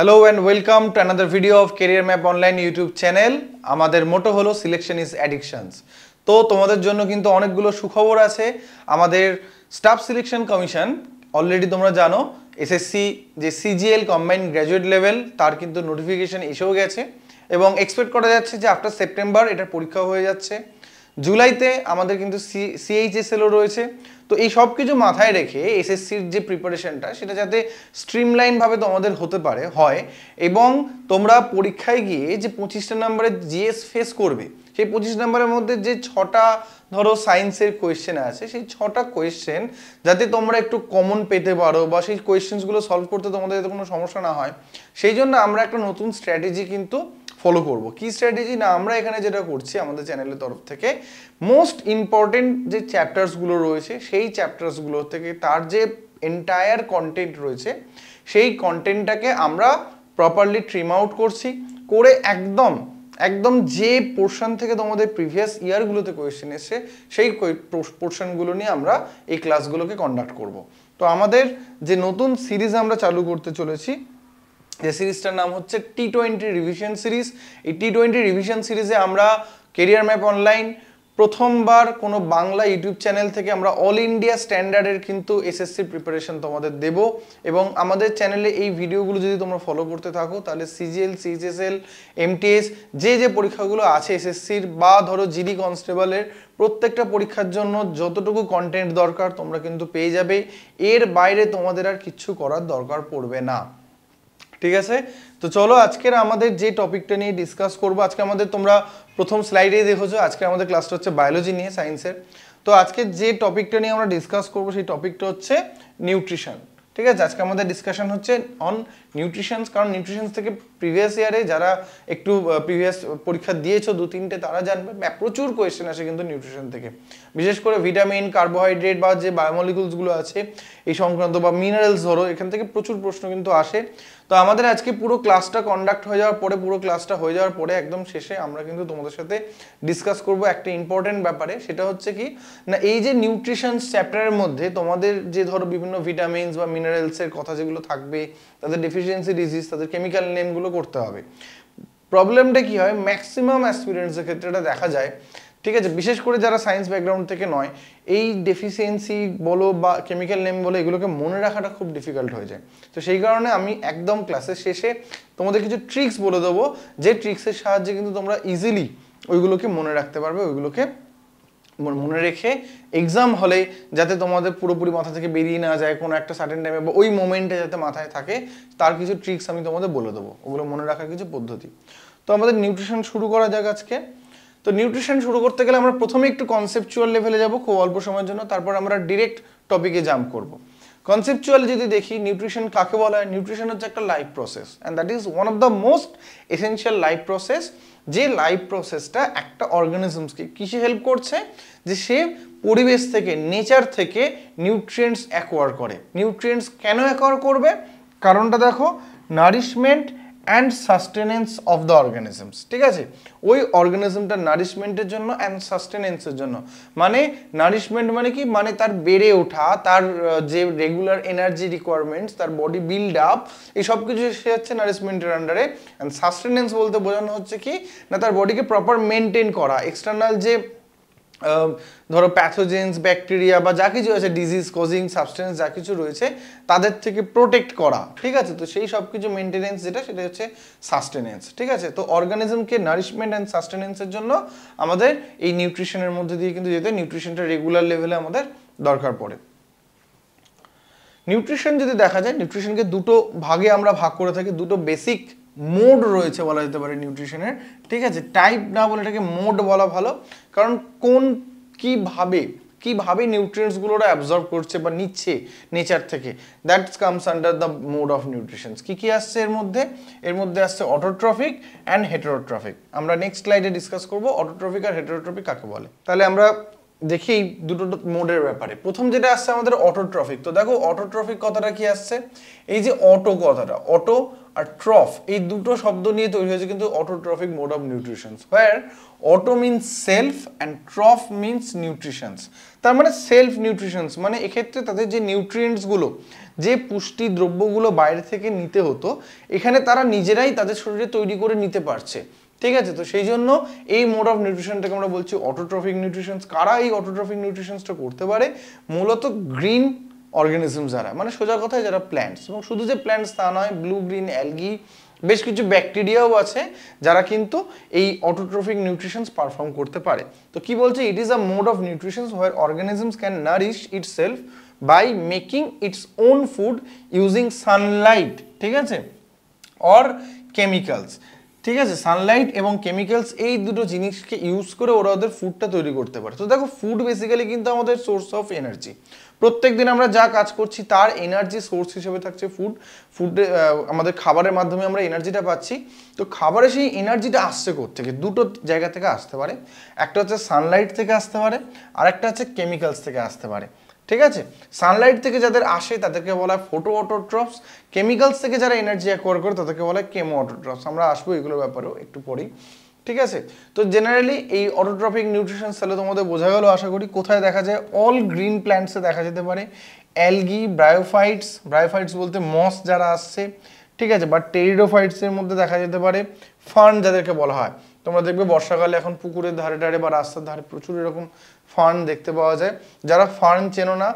Hello and welcome to another video of Career Map Online YouTube channel. আমাদের মোটো হলো selection is অ্যাডিকশনস। তো তোমাদের জন্য কিন্তু অনেকগুলো সুখবর আছে। আমাদের স্টাফ সিলেকশন কমিশন অলরেডি তোমরা জানো এসএসসি যে সিজিএল কম্বাইন্ড গ্র্যাজুয়েট লেভেল তার কিন্তু নোটিফিকেশন এসেও গেছে এবং এক্সপেক্ট করা যাচ্ছে যে আফটার সেপ্টেম্বর এটার পরীক্ষা হয়ে যাচ্ছে। জুলাইতে আমাদের কিন্তু সিএইচএসএলও রয়েছে। তো এই সব কিছু মাথায় রেখে এসএসসির যে প্রিপারেশনটা সেটা যাতে স্ট্রিমলাইনভাবে তোমাদের হতে পারে হয় এবং তোমরা পরীক্ষায় গিয়ে যে 25টা নম্বরের জিএস ফেস করবে সেই 25 নম্বরের মধ্যে যে 6টা ধরো সায়েন্সের কোয়েশ্চেন আছে সেই 6টা কোয়েশ্চেন যাতে তোমরা একটু কমন পেতে পারো বা সেই কোয়েশ্চেনসগুলো সলভ করতে তোমাদের যাতে কোনো সমস্যা না হয় সেই জন্য আমরা একটা নতুন স্ট্র্যাটেজি কিন্তু ফলো করব। কি স্ট্র্যাটেজি না, আমরা এখানে যেটা করছি আমাদের চ্যানেলের তরফ থেকে মোস্ট ইম্পর্টেন্ট যে চ্যাপ্টার্সগুলো রয়েছে সেই চ্যাপ্টার্সগুলো থেকে তার যে এন্টায়ার কন্টেন্ট রয়েছে সেই কন্টেন্টটাকে আমরা প্রপারলি ট্রিম আউট করছি, করে একদম যে পোর্শন থেকে তোমাদের প্রিভিয়াস ইয়ারগুলোতে কোয়েশ্চেন এসছে সেই পোর্শনগুলো নিয়ে আমরা এই ক্লাসগুলোকে কন্ডাক্ট করব। তো আমাদের যে নতুন সিরিজ আমরা চালু করতে চলেছি যে সিরিজটার নাম হচ্ছে T20 রিভিশন সিরিজ। এই T20 রিভিশন সিরিজে আমরা কেরিয়ার ম্যাপ অনলাইন প্রথমবার কোনো বাংলা ইউটিউব চ্যানেল থেকে আমরা অল ইন্ডিয়া স্ট্যান্ডার্ডের কিন্তু এসএসসির প্রিপারেশন তোমাদের দেব এবং আমাদের চ্যানেলে এই ভিডিওগুলো যদি তোমরা ফলো করতে থাকো তাহলে সিজিএল, সিএইচএসএল, এমটিএস যে পরীক্ষাগুলো আছে এসএসসির বা ধরো জিডি কনস্টেবলের প্রত্যেকটা পরীক্ষার জন্য যতটুকু কন্টেন্ট দরকার তোমরা কিন্তু পেয়ে যাবে। এর বাইরে তোমাদের আর কিচ্ছু করার দরকার পড়বে না, ঠিক আছে? তো চলো আজকের আমাদের যে টপিকটা নিয়ে ডিসকাস করবো, আজকে আমাদের তোমরা প্রথম স্লাইডেই দেখেছো আজকে আমাদের ক্লাসটা হচ্ছে বায়োলজি নিয়ে, সায়েন্সের। তো আজকে যে টপিকটা নিয়ে আমরা ডিসকাস করবো সেই টপিকটা হচ্ছে নিউট্রিশন, ঠিক আছে? আজকে আমাদের ডিসকাশন হচ্ছে অন নিউট্রিশনস, কারণ নিউট্রিশনস থেকে প্রিভিয়াস ইয়ারে যারা একটু প্রিভিয়াস পরীক্ষা দিয়েছো 2-3টে তারা জানবে প্রচুর কোয়েশ্চেন আসে কিন্তু নিউট্রিশন থেকে, বিশেষ করে ভিটামিন, কার্বোহাইড্রেট বা যে বায়োমলিকুলসগুলো আছে এই সংক্রান্ত বা মিনারেলস ধরো এখান থেকে প্রচুর প্রশ্ন কিন্তু আসে। তো আমাদের আজকে পুরো ক্লাসটা কন্ডাক্ট হয়ে যাওয়ার পরে একদম শেষে আমরা কিন্তু তোমাদের সাথে ডিসকাস করব একটা ইম্পর্টেন্ট ব্যাপারে, সেটা হচ্ছে কি না এই যে নিউট্রিশনস চ্যাপ্টারের মধ্যে তোমাদের যে ধরো বিভিন্ন ভিটামিনস বা মিনারেলসের কথা যেগুলো থাকবে, তাদের ডেফিসিয়েন্সি ডিজিজ, তাদের কেমিক্যাল নেমগুলো করতে হবে। প্রবলেমটা কি হয় ম্যাক্সিমাম অ্যাসপিরেন্টসের ক্ষেত্রে এটা দেখা যায়, ঠিক আছে, বিশেষ করে যারা সায়েন্স ব্যাকগ্রাউন্ড থেকে নয়, এই ডেফিসিয়েন্সি বলো বা কেমিক্যাল নেম বলো এগুলোকে মনে রাখাটা খুব ডিফিকাল্ট হয়ে যায়। তো সেই কারণে আমি একদম ক্লাসের শেষে তোমাদের কিছু ট্রিক্স বলে দেবো যে ট্রিক্সের সাহায্যে কিন্তু তোমরা ইজিলি ওইগুলোকে মনে রাখতে পারবে, ওইগুলোকে মনে রেখে এক্সাম হলে যাতে তোমাদের পুরোপুরি মাথা থেকে বেরিয়ে না যায় কোনো একটা সার্টেন টাইমে বা ওই মোমেন্টে যাতে মাথায় থাকে তার কিছু ট্রিক্স আমি তোমাদের বলে দেবো, ওগুলো মনে রাখার কিছু পদ্ধতি। তো আমাদের নিউট্রিশন শুরু করা যাক আজকে। তো নিউট্রিশন শুরু করতে গেলে আমরা প্রথমে একটু কনসেপচুয়াল লেভেলে যাব খুব অল্প সময়ের জন্য, তারপর আমরা ডিরেক্ট টপিকে জাম্প করব। কনসেপচুয়ালি যদি দেখি নিউট্রিশন কাকে বলা হয়, নিউট্রিশন হচ্ছে একটা life process and that is one of the most essential life process. যে লাইফ প্রসেসটা একটা অর্গানিজমসকে কিসে হেল্প করছে, যে সে পরিবেশ থেকে, নেচার থেকে নিউট্রিয়েন্টস অ্যাকোয়ার করে। নিউট্রিয়েন্টস কেন অ্যাকোয়ার করবে, কারণটা দেখো, nourishment and sustenance of the organisms, ঠিক আছে? ওই অর্গানিজমটার নারিশমেন্টের জন্য অ্যান্ড সাস্টেনেন্সের জন্য, মানে নারিশমেন্ট মানে কি, মানে তার বেড়ে ওঠা, তার যে রেগুলার এনার্জি রিকোয়ারমেন্টস, তার বডি বিল্ড আপ, এই সব কিছু সে হচ্ছে নারিশমেন্টের আন্ডারে। অ্যান্ড সাস্টেনেন্স বলতে বোঝানো হচ্ছে কি না তার বডিকে প্রপার মেনটেন করা, এক্সটার্নাল যে ধরো প্যাথোজেন্স, ব্যাকটেরিয়া বা যা কিছু আছে ডিজিজ কজিং সাবস্টেন্স যা কিছু রয়েছে তাদের থেকে প্রোটেক্ট করা, ঠিক আছে? তো সেই সব কিছু মেনটেনেন্স সেটা হচ্ছে সাস্টেনেন্স, ঠিক আছে? তো অর্গানিজমকে নারিশমেন্ট অ্যান্ড সাস্টেনেন্সের জন্য আমাদের এই নিউট্রিশনের মধ্যে দিয়ে কিন্তু যেতে নিউট্রিশনটা রেগুলার লেভেলে আমাদের দরকার পড়ে। নিউট্রিশন যদি দেখা যায়, নিউট্রিশনকে দুটো ভাগে আমরা ভাগ করে থাকি, দুটো বেসিক মোড রয়েছে বলা যেতে পারে নিউট্রিশনের, ঠিক আছে? টাইপ না বলে এটাকে মোড বলা ভালো, কারণ কিভাবে নিউট্রিয়েন্টসগুলোরা অ্যাবজর্ব করছে বা নিচ্ছে নেচার থেকে, that comes under the mode of nutritions. কি আসছে এর মধ্যে আসছে অটোট্রফিক অ্যান্ড হেটেরোট্রফিক। আমরা নেক্সট স্লাইডে ডিসকাস করবো অটোট্রফিক আর হেটেরোট্রফিক কাকে বলে। তাহলে আমরা দেখি দুটো মোডের ব্যাপারে। প্রথম যেটা আসছে আমাদের অটোট্রফিক। তো দেখো অটোট্রফিক কথাটা কি আসছে, এই যে অটো কথাটা, অটো আর ট্রফ, এই দুটো শব্দ নিয়ে তৈরি হয়েছে কিন্তু autotrophic mode of nutritions, where auto means self and troph means nutritions. তার মানে সেলফ নিউট্রিশনস মানে এক্ষেত্রে তাদের যে নিউট্রিয়েন্টসগুলো, যে পুষ্টি দ্রব্যগুলো বাইরে থেকে নিতে হতো, এখানে তারা নিজেরাই তাদের শরীরে তৈরি করে নিতে পারছে। ঠিক আছে, তো সেই জন্য এই মোড অফ নিউট্রিশনটাকে আমরা বলছি অটোট্রফিক নিউট্রিশনস। কারা এই অটোট্রফিক নিউট্রিশনসটা করতে পারে? মূলত গ্রিন অর্গানিজম যারা, মানে সোজা কথায় যারা প্ল্যান্টস, এবং শুধু যে প্ল্যান্টস তা নয়, ব্লু গ্রিন অ্যালগি, বেশ কিছু ব্যাকটেরিয়াও আছে যারা কিন্তু এই অটোট্রফিক নিউট্রিশনস পারফর্ম করতে পারে। তো কি বলছে? It is a mode of nutritions where organisms can nourish itself by making its own food using sunlight, ঠিক আছে, অর কেমিক্যালস। ঠিক আছে, সানলাইট এবং কেমিক্যালস এই দুটো জিনিসকে ইউজ করে ওরা ওদের ফুডটা তৈরি করতে পারে। তো দেখো, ফুড বেসিক্যালি কিন্তু আমাদের সোর্স অফ এনার্জি। প্রত্যেক দিন আমরা যা কাজ করছি তার এনার্জি সোর্স হিসেবে থাকছে ফুড। ফুডে আমাদের খাবারের মাধ্যমে আমরা এনার্জিটা পাচ্ছি। তো খাবারে সেই এনার্জিটা আসছে কোত্থেকে? দুটো জায়গা থেকে আসতে পারে। একটা হচ্ছে সানলাইট থেকে আসতে পারে, আর একটা হচ্ছে কেমিক্যালস থেকে আসতে পারে। ঠিক আছে, সানলাইট থেকে যাদের আসে তাদেরকে বলা হয় ফোটো অটোট্রফস, কেমিক্যালস থেকে যারা এনার্জি অ্যাকোয়ার করে তাদেরকে বলা হয় কেমো অটোট্রফস। আমরা আসবো এগুলোর ব্যাপারেও একটু পরেই। ঠিক আছে, তো জেনারেলি এই অটোট্রফিক নিউট্রিশন তাহলে তোমাদের বোঝা গেল আশা করি। কোথায় দেখা যায়? অল গ্রিন প্ল্যান্টসে দেখা যেতে পারে। অ্যালগি, ব্রায়োফাইটস, ব্রায়োফাইটস বলতে মস যারা আসছে, ঠিক আছে, বা টেরিডোফাইটসের মধ্যে দেখা যেতে পারে। ফার্ন যাদেরকে বলা হয়, তোমরা দেখবে বর্ষাকালে এখন পুকুরের ধারে ধারে বা রাস্তার ধারে প্রচুর এরকম ফার্ন দেখতে পাওয়া যায়। যারা ফার্ন চেনো না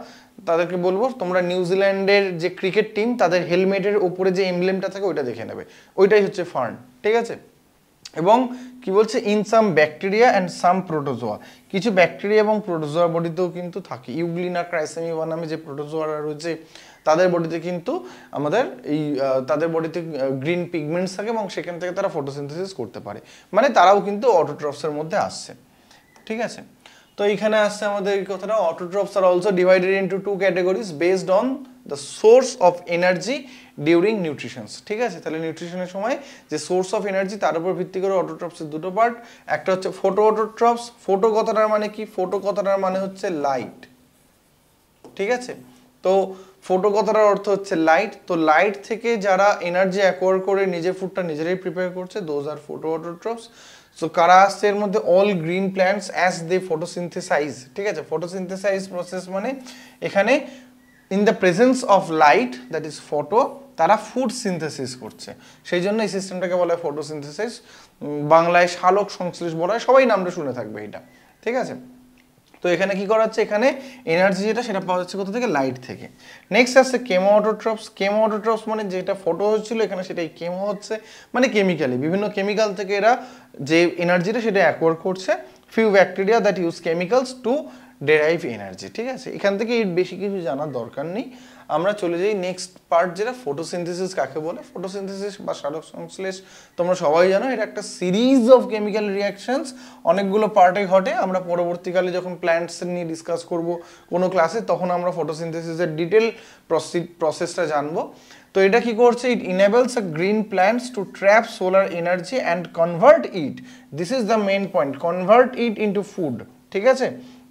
তাদেরকে বলবো, তোমরা নিউজিল্যান্ডের যে ক্রিকেট টিম তাদের হেলমেটের উপরে যে এমব্লেমটা থাকে ওইটা দেখে নেবে, ওইটাই হচ্ছে ফার্ন। ঠিক আছে, এবং কি বলছে? In some bacteria and some protozoa, কিছু ব্যাকটেরিয়া এবং প্রোটোজোয়ার বডিতেও কিন্তু থাকে। ইউগ্লিনা ক্রাইসেমিয়া নামে যে প্রোটোজোয়ারা রয়েছে তাদের বডিতে কিন্তু আমাদের এই তাদের বডিতে গ্রিন পিগমেন্টস থাকে এবং সেখান থেকে তারা ফটোসিনথেসিস করতে পারে, মানে তারাও কিন্তু অটোট্রফসের মধ্যে আসছে। ঠিক আছে, তো এইখানে আসছে আমাদের এই কথাটা, autotrophs are also divided into two categories based on the source of energy during nutritions. ঠিক আছে, তাহলে নিউট্রিশনের সময় যে সোর্স অফ এনার্জি তার উপর ভিত্তি করে অটোট্রফসের দুটো পার্ট। একটা হচ্ছে ফোটো অটোট্রফস। ফোটো কথাটার মানে কি? ফোটো কথাটার মানে হচ্ছে লাইট। ঠিক আছে, তো ফোটো কথাটার অর্থ হচ্ছে লাইট। তো লাইট থেকে যারা এনার্জি অ্যাকোয়ার করে নিজের ফুডটা নিজেরাই প্রিপেয়ার করছে, those are photo autotrophs. So কারা আসছে এর মধ্যে? All green plants as they photosynthesize. ঠিক আছে, ফটোসিনথেসাইজ প্রসেস মানে এখানে in the presence of light, that is photo, তারা ফুড সিনথেসিস করছে। সেই জন্য এই সিস্টেমটাকে বলা হয় ফটোসিনথেসিস, বাংলায় সালোক সংশ্লেষ বলা হয়, সবাই নামটা শুনে থাকবে এটা। ঠিক আছে, তো এখানে কি করা হচ্ছে? এখানে এনার্জি যেটা সেটা পাওয়া যাচ্ছে কোথা থেকে? লাইট থেকে। নেক্সট আসছে কেমো অটোট্রফস। কেমো অটোট্রফস মানে যেটা ফটো হচ্ছিল এখানে সেটাই কেমো হচ্ছে, মানে কেমিক্যালি, বিভিন্ন কেমিক্যাল থেকে এরা যে এনার্জিটা সেটা অ্যাকোয়ার করছে। Few bacteria that use chemicals to derive energy. ঠিক আছে, এখান থেকে বেশি কিছু জানার দরকার নেই। আমরা চলে যাই নেক্সট পার্ট, যেটা ফটোসিনথেসিস কাকে বলে। ফটোসিনথেসিস বা সালোক সংশ্লেষ তোমরা সবাই জানো, এটা একটা সিরিজ অফ কেমিক্যাল রিয়াকশনস, অনেকগুলো পার্টে ঘটে। আমরা পরবর্তীকালে যখন প্ল্যান্টস নিয়ে ডিসকাস করব কোনো ক্লাসে, তখন আমরা ফটোসিনথেসিসের ডিটেল প্রসেসটা জানবো। তো এটা কি করছে? It enables a green plants to trap solar energy and convert it, this is the main point, convert it into food. ঠিক আছে,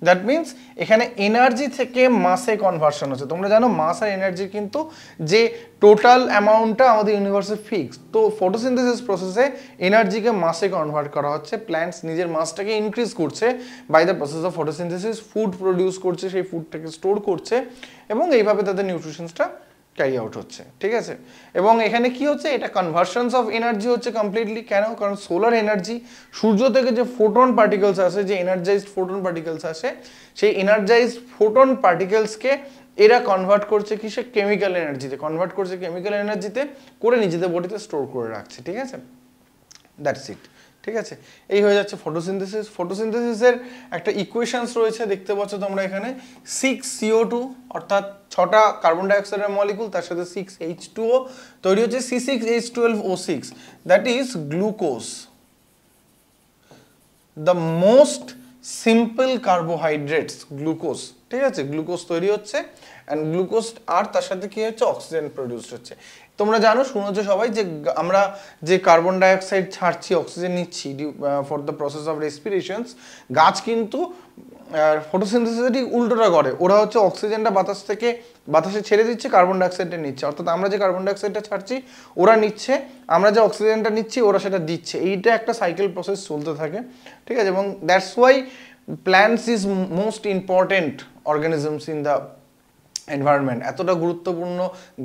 দ্যাট মিনস এখানে এনার্জি থেকে মাসে কনভার্সন হচ্ছে। তোমরা জানো মাস আর এনার্জি কিন্তু যে টোটাল অ্যামাউন্টটা আমাদের ইউনিভার্সে ফিক্স। তো ফটোসিনথেসিস প্রসেসে এনার্জিকে মাসে কনভার্ট করা হচ্ছে। প্ল্যান্টস নিজের মাসটাকে ইনক্রিজ করছে by the process of photosynthesis, food produce করছে, সেই ফুডটাকে স্টোর করছে এবং এইভাবে তাদের নিউট্রিশনসটা ক্যারি আউট হচ্ছে। ঠিক আছে, এবং এখানে কি হচ্ছে? এটা কনভার্সনস অফ এনার্জি হচ্ছে কমপ্লিটলি। কেন? কারণ সোলার এনার্জি, সূর্য থেকে যে ফোটন পার্টিকেলস আসে, যে এনার্জাইজড ফোটন পার্টিকেলস আসে, সেই এনার্জাইজড ফোটন পার্টিকেলসকে এরা কনভার্ট করছে কিসে? কেমিক্যাল এনার্জিতে কনভার্ট করছে, কেমিক্যাল এনার্জিতে করে নিজেদের বডিতে স্টোর করে রাখছে। ঠিক আছে, দ্যাটস ইট। ঠিক আছে, এই হয়ে যাচ্ছে ফটোসিনথেসিস। ফটোসিনথেসিসের একটা ইকুয়েশনস রয়েছে, দেখতে পাচ্ছ তোমরা এখানে। 6CO2 অর্থাৎ 6টা কার্বন ডাইঅক্সাইডের মলিকুল, তার সাথে 6H2O তৈরি হচ্ছে C6H12O6, that is glucose, the most simple carbohydrates, glucose. ঠিক আছে, গ্লুকোজ তৈরি হচ্ছে, অ্যান্ড গ্লুকোজ আর তার সাথে কি হচ্ছে? অক্সিজেন প্রডিউস হচ্ছে। তো তোমরা জানো শুনেছো সবাই যে আমরা যে কার্বন ডাইঅক্সাইড ছাড়ছি অক্সিজেন নিচ্ছি ফর দ্য প্রসেস অফ রেসপিরেশনস, গাছ কিন্তু ফটোসিনথেসিসটা ঠিক উল্টোটা করে, ওরা হচ্ছে অক্সিজেনটা বাতাসে ছেড়ে দিচ্ছে, কার্বন ডাইঅক্সাইডটা নিচ্ছে, অর্থাৎ আমরা যে কার্বন ডাইঅক্সাইডটা ছাড়ছি ওরা নিচ্ছে, আমরা যে অক্সিজেনটা নিচ্ছি ওরা সেটা দিচ্ছে, এইটা একটা সাইকেল প্রসেস চলতে থাকে, ঠিক আছে। এবং that's why plants is most important organisms in the environment. এতটা গুরুত্বপূর্ণ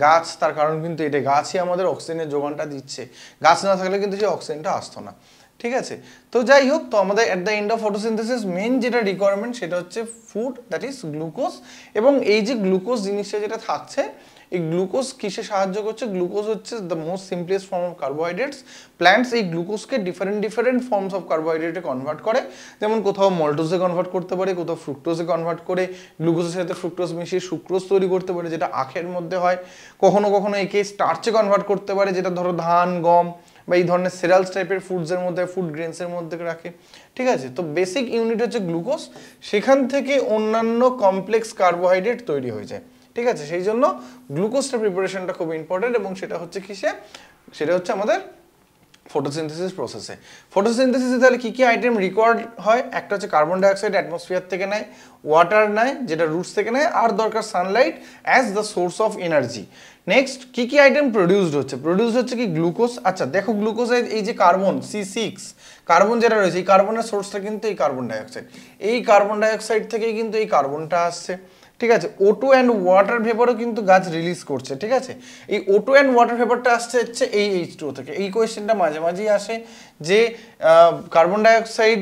গাছ, তার কারণ কিন্তু এটা, গাছই আমাদের অক্সিজেনের যোগানটা দিচ্ছে, গাছ না থাকলে কিন্তু সেই অক্সিজেনটা আসতো না, ঠিক আছে। তো যাই হোক, তো আমাদের at the end of photosynthesis main যেটা রিকোয়ারমেন্ট সেটা হচ্ছে ফুড, দ্যাট ইজ গ্লুকোজ। এবং এই যে গ্লুকোজ জিনিসটা যেটা থাকছে, এই গ্লুকোজ কিসে সাহায্য করছে? গ্লুকোজ হচ্ছে the most simplest form of carbohydrates. Plants এই গ্লুকোজকে ডিফারেন্ট ফর্মস অফ কার্বোহাইড্রেটে কনভার্ট করে, যেমন কোথাও মল্টোজে কনভার্ট করতে পারে, কোথাও ফ্রুক্টোজে কনভার্ট করে গ্লুকোজের সাথে ফ্রুক্টোজ মিশিয়ে সুক্রোজ তৈরি করতে পারে, যেটা আখের মধ্যে হয়। কখনো কখনো একে স্টার্চে কনভার্ট করতে পারে, যেটা ধরো ধান, গম বা এই ধরনের সিরিয়ালস টাইপের ফুডসের মধ্যে, ফুড গ্রেনসের মধ্যে রাখে, ঠিক আছে। তো বেসিক ইউনিট হচ্ছে গ্লুকোজ, সেখান থেকে অন্যান্য কমপ্লেক্স কার্বোহাইড্রেট তৈরি হয়ে যায়, ঠিক আছে। সেই জন্য গ্লুকোজটা প্রিপারেশনটা খুব ইম্পর্টেন্ট, এবং সেটা হচ্ছে কিসে? সেটা হচ্ছে আমাদের ফটোসিনথেসিস প্রসেসে। ফটোসিনথেসিসে তাহলে কি কি আইটেম রিকোয়ার্ড হয়? একটা হচ্ছে কার্বন ডাইঅক্সাইড অ্যাটমসফিয়ার থেকে নেয়, ওয়াটার নেয় যেটা রুটস থেকে নেয়, আর দরকার Sunlight as the source of energy. Next কি কি আইটেম প্রডিউসড হচ্ছে কি? গ্লুকোজ। আচ্ছা দেখো, গ্লুকোজের এই যে কার্বন C6 কার্বন যেটা রয়েছে, এই কার্বনের সোর্সটা কিন্তু এই কার্বন ডাইঅক্সাইড, এই কার্বন ডাইঅক্সাইড থেকেই কিন্তু এই কার্বনটা আসছে, ঠিক আছে। O2 অ্যান্ড ওয়াটার ভেপারও কিন্তু গাছ রিলিজ করছে, ঠিক আছে। এই O2 অ্যান্ড ওয়াটার ভেপারটা আসছে হচ্ছে এই H2O থেকে। এই কোয়েশ্চেনটা মাঝে মাঝেই আসে যে কার্বন ডাইঅক্সাইড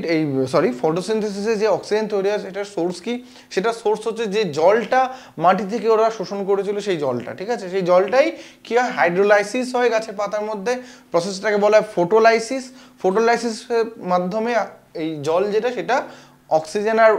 ফটোসিনথেসিসে যে অক্সিজেন তৈরি হয় সেটার সোর্স কি? সেটা সোর্স হচ্ছে যে জলটা মাটি থেকে ওরা শোষণ করেছিল, সেই জলটা, ঠিক আছে। সেই জলটাই কি হয়? হাইড্রোলাইসিস হয় গাছের পাতার মধ্যে, প্রসেসটাকে বলা হয় ফটোলাইসিস। ফটোলাইসিসের মাধ্যমে এই জল যেটা সেটা অক্সিজেন আর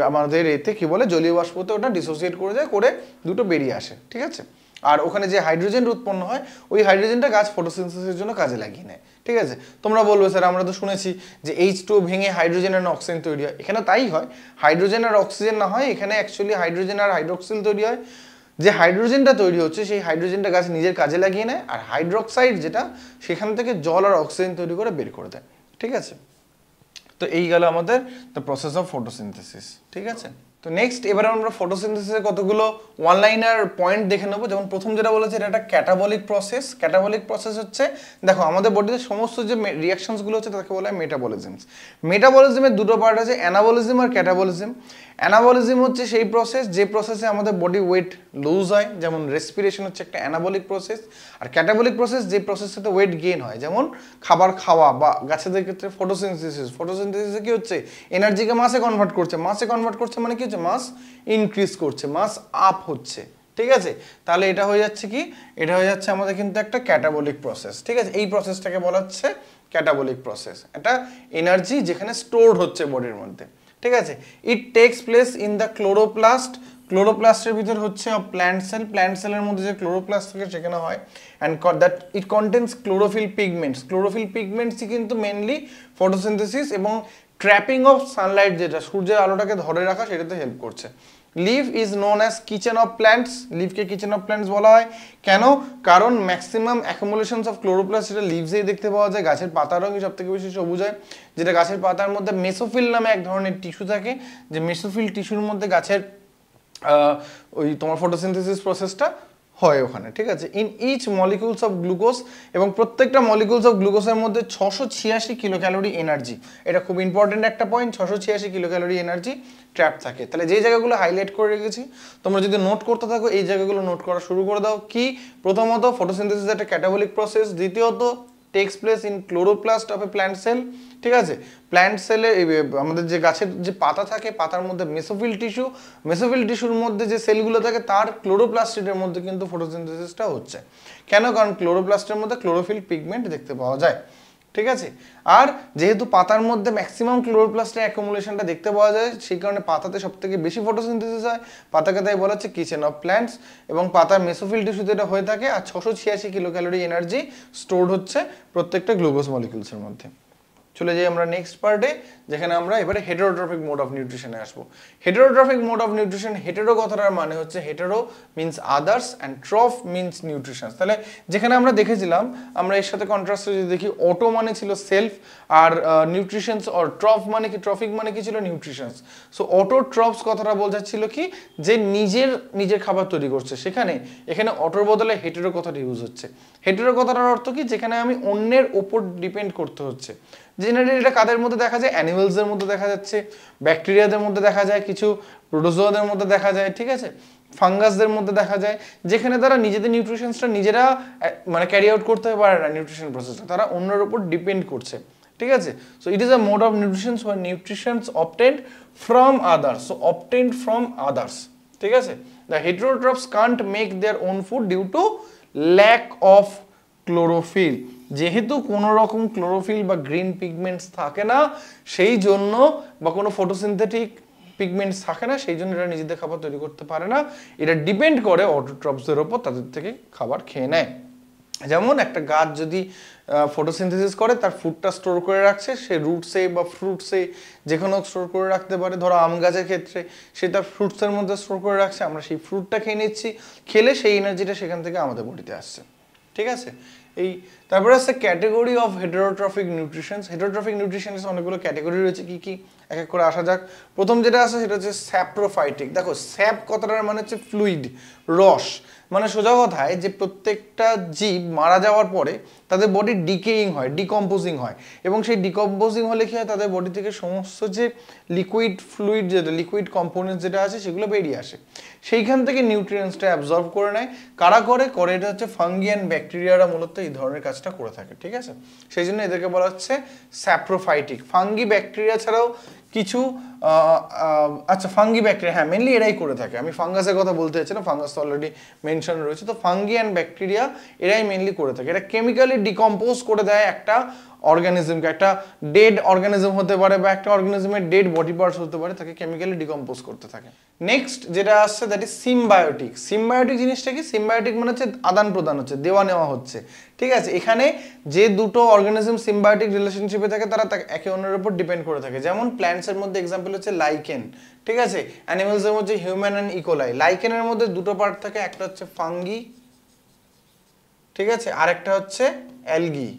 আমাদের এতে কি বলে জলীয় বাষ্পতে ওটা ডিসোসিয়েট করে যায়, করে দুটো বেরিয়ে আসে, ঠিক আছে। আর ওখানে যে হাইড্রোজেন উৎপন্ন হয়, ওই হাইড্রোজেনটা গাছ ফটোসিনথেসিসের জন্য কাজে লাগিয়ে নেয়, ঠিক আছে। তোমরা বলবে স্যার আমরা তো শুনেছি যে H2O ভেঙে হাইড্রোজেন আর অক্সিজেন তৈরি হয়, এখানে তাই হয়। হাইড্রোজেন আর অক্সিজেন না হয়, এখানে অ্যাকচুয়ালি হাইড্রোজেন আর হাইড্রোক্সিল তৈরি হয়। যে হাইড্রোজেনটা তৈরি হচ্ছে সেই হাইড্রোজেনটা গাছ নিজের কাজে লাগিয়ে নেয়, আর হাইড্রোক্সাইড যেটা সেখান থেকে জল আর অক্সিজেন তৈরি করে বের করে দেয়, ঠিক আছে। তো এই গেল আমাদের দ্য প্রসেস অফ ফটোসিনথেসিস, ঠিক আছে। তো নেক্সট এবারে আমরা ফটোসিনথেসিসের কতগুলো ওয়ান লাইনার পয়েন্ট দেখে নেবো। যেমন প্রথম যেটা বলেছে, এটা একটা ক্যাটাবলিক প্রসেস। ক্যাটাবলিক প্রসেস হচ্ছে, দেখো আমাদের বডিতে সমস্ত যে রিয়াকশনসগুলো হচ্ছে তাকে বলা হয় মেটাবলিজমস। মেটাবলিজমের দুটো পার্ট আছে, অ্যানাবলিজম আর ক্যাটাবলিজম। অ্যানাবলিজম হচ্ছে সেই প্রসেস যে প্রসেসে আমাদের বডি ওয়েট লুজ হয়, যেমন রেসপিরেশন হচ্ছে একটা অ্যানাবলিক প্রসেস। আর ক্যাটাবলিক প্রসেস যে প্রসেসটাতে ওয়েট গেইন হয়, যেমন খাবার খাওয়া, বা গাছেদের ক্ষেত্রে ফটোসিনথেসিস। ফটোসিনথেসিসে কি হচ্ছে? এনার্জিকে মাসে কনভার্ট করছে। মাসে কনভার্ট করছে মানে কি হচ্ছে? মাস ইনক্রিজ করছে, মাস আপ হচ্ছে, ঠিক আছে। তাহলে এটা হয়ে যাচ্ছে কি? এটা হয়ে যাচ্ছে আমাদের কিন্তু একটা ক্যাটাবলিক প্রসেস, ঠিক আছে। এই প্রসেসটাকে বলা হচ্ছে ক্যাটাবলিক প্রসেস। এটা এনার্জি যেখানে স্টোরড হচ্ছে বডির মধ্যে, ঠিক আছে। It takes place in the chloroplast. ক্লোরোপ্লাস্টের ভিতর হচ্ছে প্ল্যান্ট সেল। প্ল্যান্ট সেলের মধ্যে যে ক্লোরোপ্লাস্ট থাকে সেখানে হয়, and that it contains chlorophyll pigments. Chlorophyll পিগমেন্টসই কিন্তু মেনলি ফটোসিনথেসিস এবং ট্র্যাপিং অফ সানলাইট, যেটা সূর্যের আলোটাকে ধরে রাখা, সেটাতে হেল্প করছে। Leaf is known as kitchen of plants. লিভকে কিচেন অফ প্ল্যান্টস বলা হয় কেন? কারণ ম্যাক্সিমাম অ্যাকুমুলেশনস অফ ক্লোরোপ্লাস্ট সেটা লিভসেই দেখতে পাওয়া যায়। গাছের পাতার রঙই সব থেকে বেশি সবুজ হয়, যেটা গাছের পাতার মধ্যে মেসোফিল নামে এক ধরনের টিস্যু থাকে, যে মেসোফিল টিস্যুর মধ্যে গাছের ওই তোমার ফটোসিনথেসিস প্রসেসটা হয় ওখানে, ঠিক আছে। In each molecules of glucose, এবং প্রত্যেকটা মলিকিউলস অফ গ্লুকোজের মধ্যে 686 কিলো ক্যালোরি এনার্জি, এটা খুব ইম্পর্টেন্ট একটা point, 686 kilo calorie energy trap থাকে। তাহলে যে জায়গাগুলো হাইলাইট করে রেখেছি, তোমরা যদি নোট করতে থাকো এই জায়গাগুলো নোট করা শুরু করে দাও। কি? প্রথমত ফটোসিনথেসিস একটা ক্যাটাবলিক প্রসেস। দ্বিতীয়ত takes place in chloroplast of A plant sell, ঠিক আছে। প্ল্যান্ট সেলে আমাদের যে গাছের যে পাতা থাকে, পাতার মধ্যে মেসোফিল টিস্যু, মেসোফিল টিস্যুর মধ্যে যে সেলগুলো থাকে তার ক্লোরোপ্লাস্টের মধ্যে কিন্তু ফটোসিনথেসিসটা হচ্ছে। কেন? কারণ ক্লোরোপ্লাস্টের মধ্যে ক্লোরোফিল পিগমেন্ট দেখতে পাওয়া যায়, ঠিক আছে। আর যেহেতু পাতার মধ্যে ম্যাক্সিমাম ক্লোরোপ্লাস্টের অ্যাকুমুলেশনটা দেখতে পাওয়া যায়, সেই কারণে পাতাতে সবথেকে বেশি ফটোসিনথেসিস হয়। পাতাকে তাই বলা হচ্ছে কিচেন অফ প্ল্যান্টস, এবং পাতার মেসোফিল টিস্যুতে এটা হয়ে থাকে। আর 686 কিলো ক্যালোরি এনার্জি স্টোরড হচ্ছে প্রত্যেকটা গ্লুকোজ মলিকিউলসের মধ্যে, চলে যাই আমরা নেক্সট পার্টে, যেখানে আমরা এবারে হেটেরোট্রফিক মোড অফ নিউট্রিশনে আসবো। Heterotrophic mode of nutrition, hetero কথাটার মানে হচ্ছে hetero means others and troph means nutrition. তাহলে যেখানে আমরা দেখেছিলাম, আমরা এর সাথে কন্ট্রাস্টে যদি দেখি, অটো মানে ছিল সেলফ, আর নিউট্রিশনস অর ট্রফ মানে কি, ট্রফিক মানে কি ছিল নিউট্রিশনস। সো অটো ট্রফস কথাটা বোঝাচ্ছিল কি, যে নিজের খাবার তৈরি করছে। এখানে অটোর বদলে হেটেরো কথাটা ইউজ হচ্ছে। হেটেরো কথাটার অর্থ কি, যেখানে আমি অন্যের ওপর ডিপেন্ড করতে হচ্ছে। জেনারেলি এটা কাদের মধ্যে দেখা যায়, অ্যানিমালসদের মধ্যে দেখা যাচ্ছে, ব্যাকটেরিয়াদের মধ্যে দেখা যায়, কিছু প্রোটোজোয়াদের মধ্যে দেখা যায়, ঠিক আছে, ফাঙ্গাসদের মধ্যে দেখা যায়, যেখানে তারা নিজেদের নিউট্রিশনসটা নিজেরা মানে ক্যারি আউট করতে পারে না, নিউট্রিশন প্রসেসটা তারা অন্যের উপর ডিপেন্ড করছে, ঠিক আছে। So it is a mode of nutritions where nutritions obtained from others. So obtained from others, ঠিক আছে। The heterotrophs can't make their own food due to lack of chlorophyll. যেহেতু কোনো রকম ক্লোরোফিল বা গ্রিন পিগমেন্টস থাকে না, সেই জন্য, বা কোনো ফটোসিনথেটিক পিগমেন্টস থাকে না, সেই জন্য এরা নিজেদের খাবার তৈরি করতে পারে না। এটা ডিপেন্ড করে অটোট্রফসের ওপর, তাদের থেকে খাবার খেয়ে নেয়। যেমন একটা গাছ যদি ফটোসিনথেসিস করে, তার ফুডটা স্টোর করে রাখছে, সে রুটসে বা ফ্রুটসে যে কোনো স্টোর করে রাখতে পারে। ধরো আম গাছের ক্ষেত্রে সে তার ফ্রুটসের মধ্যে স্টোর করে রাখছে, আমরা সেই ফ্রুটটা খেয়ে নিচ্ছি, খেলে সেই এনার্জিটা সেখান থেকে আমাদের বডিতে আসছে, ঠিক আছে। তারপরে আছে category of heterotrophic nutritions. Heterotrophic nutritions অনেকগুলো ক্যাটেগরি রয়েছে, কি কি এক এক করে আসা যাক। প্রথম যেটা আছে সেটা হচ্ছে স্যাপ্রোফাইটিক। দেখো স্যাপ কথাটার মানে হচ্ছে ফ্লুইড, রস, মানে সোজা কথায় যে প্রত্যেকটা জীব মারা যাওয়ার পরে তাদের বডি ডিকেইং হয়, ডিকম্পোজিং হয়, এবং সেই ডিকম্পোজিং হলে কি হয়, তাদের বডি থেকে সমস্ত যে লিকুইড ফ্লুইড, যেটা লিকুইড কম্পোনেন্টস যেটা আছে, সেগুলো বেরিয়ে আসে। সেইখান থেকে নিউট্রিয়েন্টসটা অ্যাবজর্ব করে নেয়। কারা করে এটা হচ্ছে ফাঙ্গি অ্যান্ড ব্যাকটেরিয়ারা মূলত এই ধরনের কাজটা করে থাকে, ঠিক আছে। সেই জন্য এদেরকে বলা হচ্ছে স্যাপ্রোফাইটিক। ফাঙ্গি ব্যাকটেরিয়া ছাড়াও কিছু আচ্ছা, ফাঙ্গি ব্যাকটেরিয়া, হ্যাঁ মেনলি এরাই করে থাকে। আমি ফাঙ্গাসের কথা বলতে চাইছিলাম, ফাঙ্গাস তো অলরেডি মেনশন রয়েছে। তো ফাঙ্গি অ্যান্ড ব্যাকটেরিয়া এরাই মেনলি করে থাকে। এটা কেমিক্যালি ডিকম্পোজ করে দেয় একটা অর্গানিজমকে, একটা ডেড অর্গানিজম হতে পারে বা একটা অর্গানিজমের ডেড বডি পার্টস হতে পারে, তাকে কেমিক্যালি ডিকম্পোজ করতে থাকে। নেক্সট যেটা আসছে দ্যাট ইজ সিম্বায়োটিক। সিম্বায়োটিক জিনিসটা কি, সিম্বায়োটিক মানে হচ্ছে আদান প্রদান হচ্ছে, দেওয়া নেওয়া হচ্ছে, ঠিক আছে। এখানে যে দুটো অর্গানিজম সিম্বায়োটিক রিলেশনশিপে থাকে, তারা একে অন্যের উপর ডিপেন্ড করে থাকে। যেমন প্ল্যান্টসের মধ্যে এক্সাম্পল হচ্ছে লাইকেন, ঠিক আছে। অ্যানিমালসের মধ্যে হিউম্যান অ্যান্ড ইকোলাই। লাইকেনের মধ্যে দুটো পার্ট থাকে, একটা হচ্ছে ফাঙ্গি, ঠিক আছে, আর একটা হচ্ছে অ্যালগি।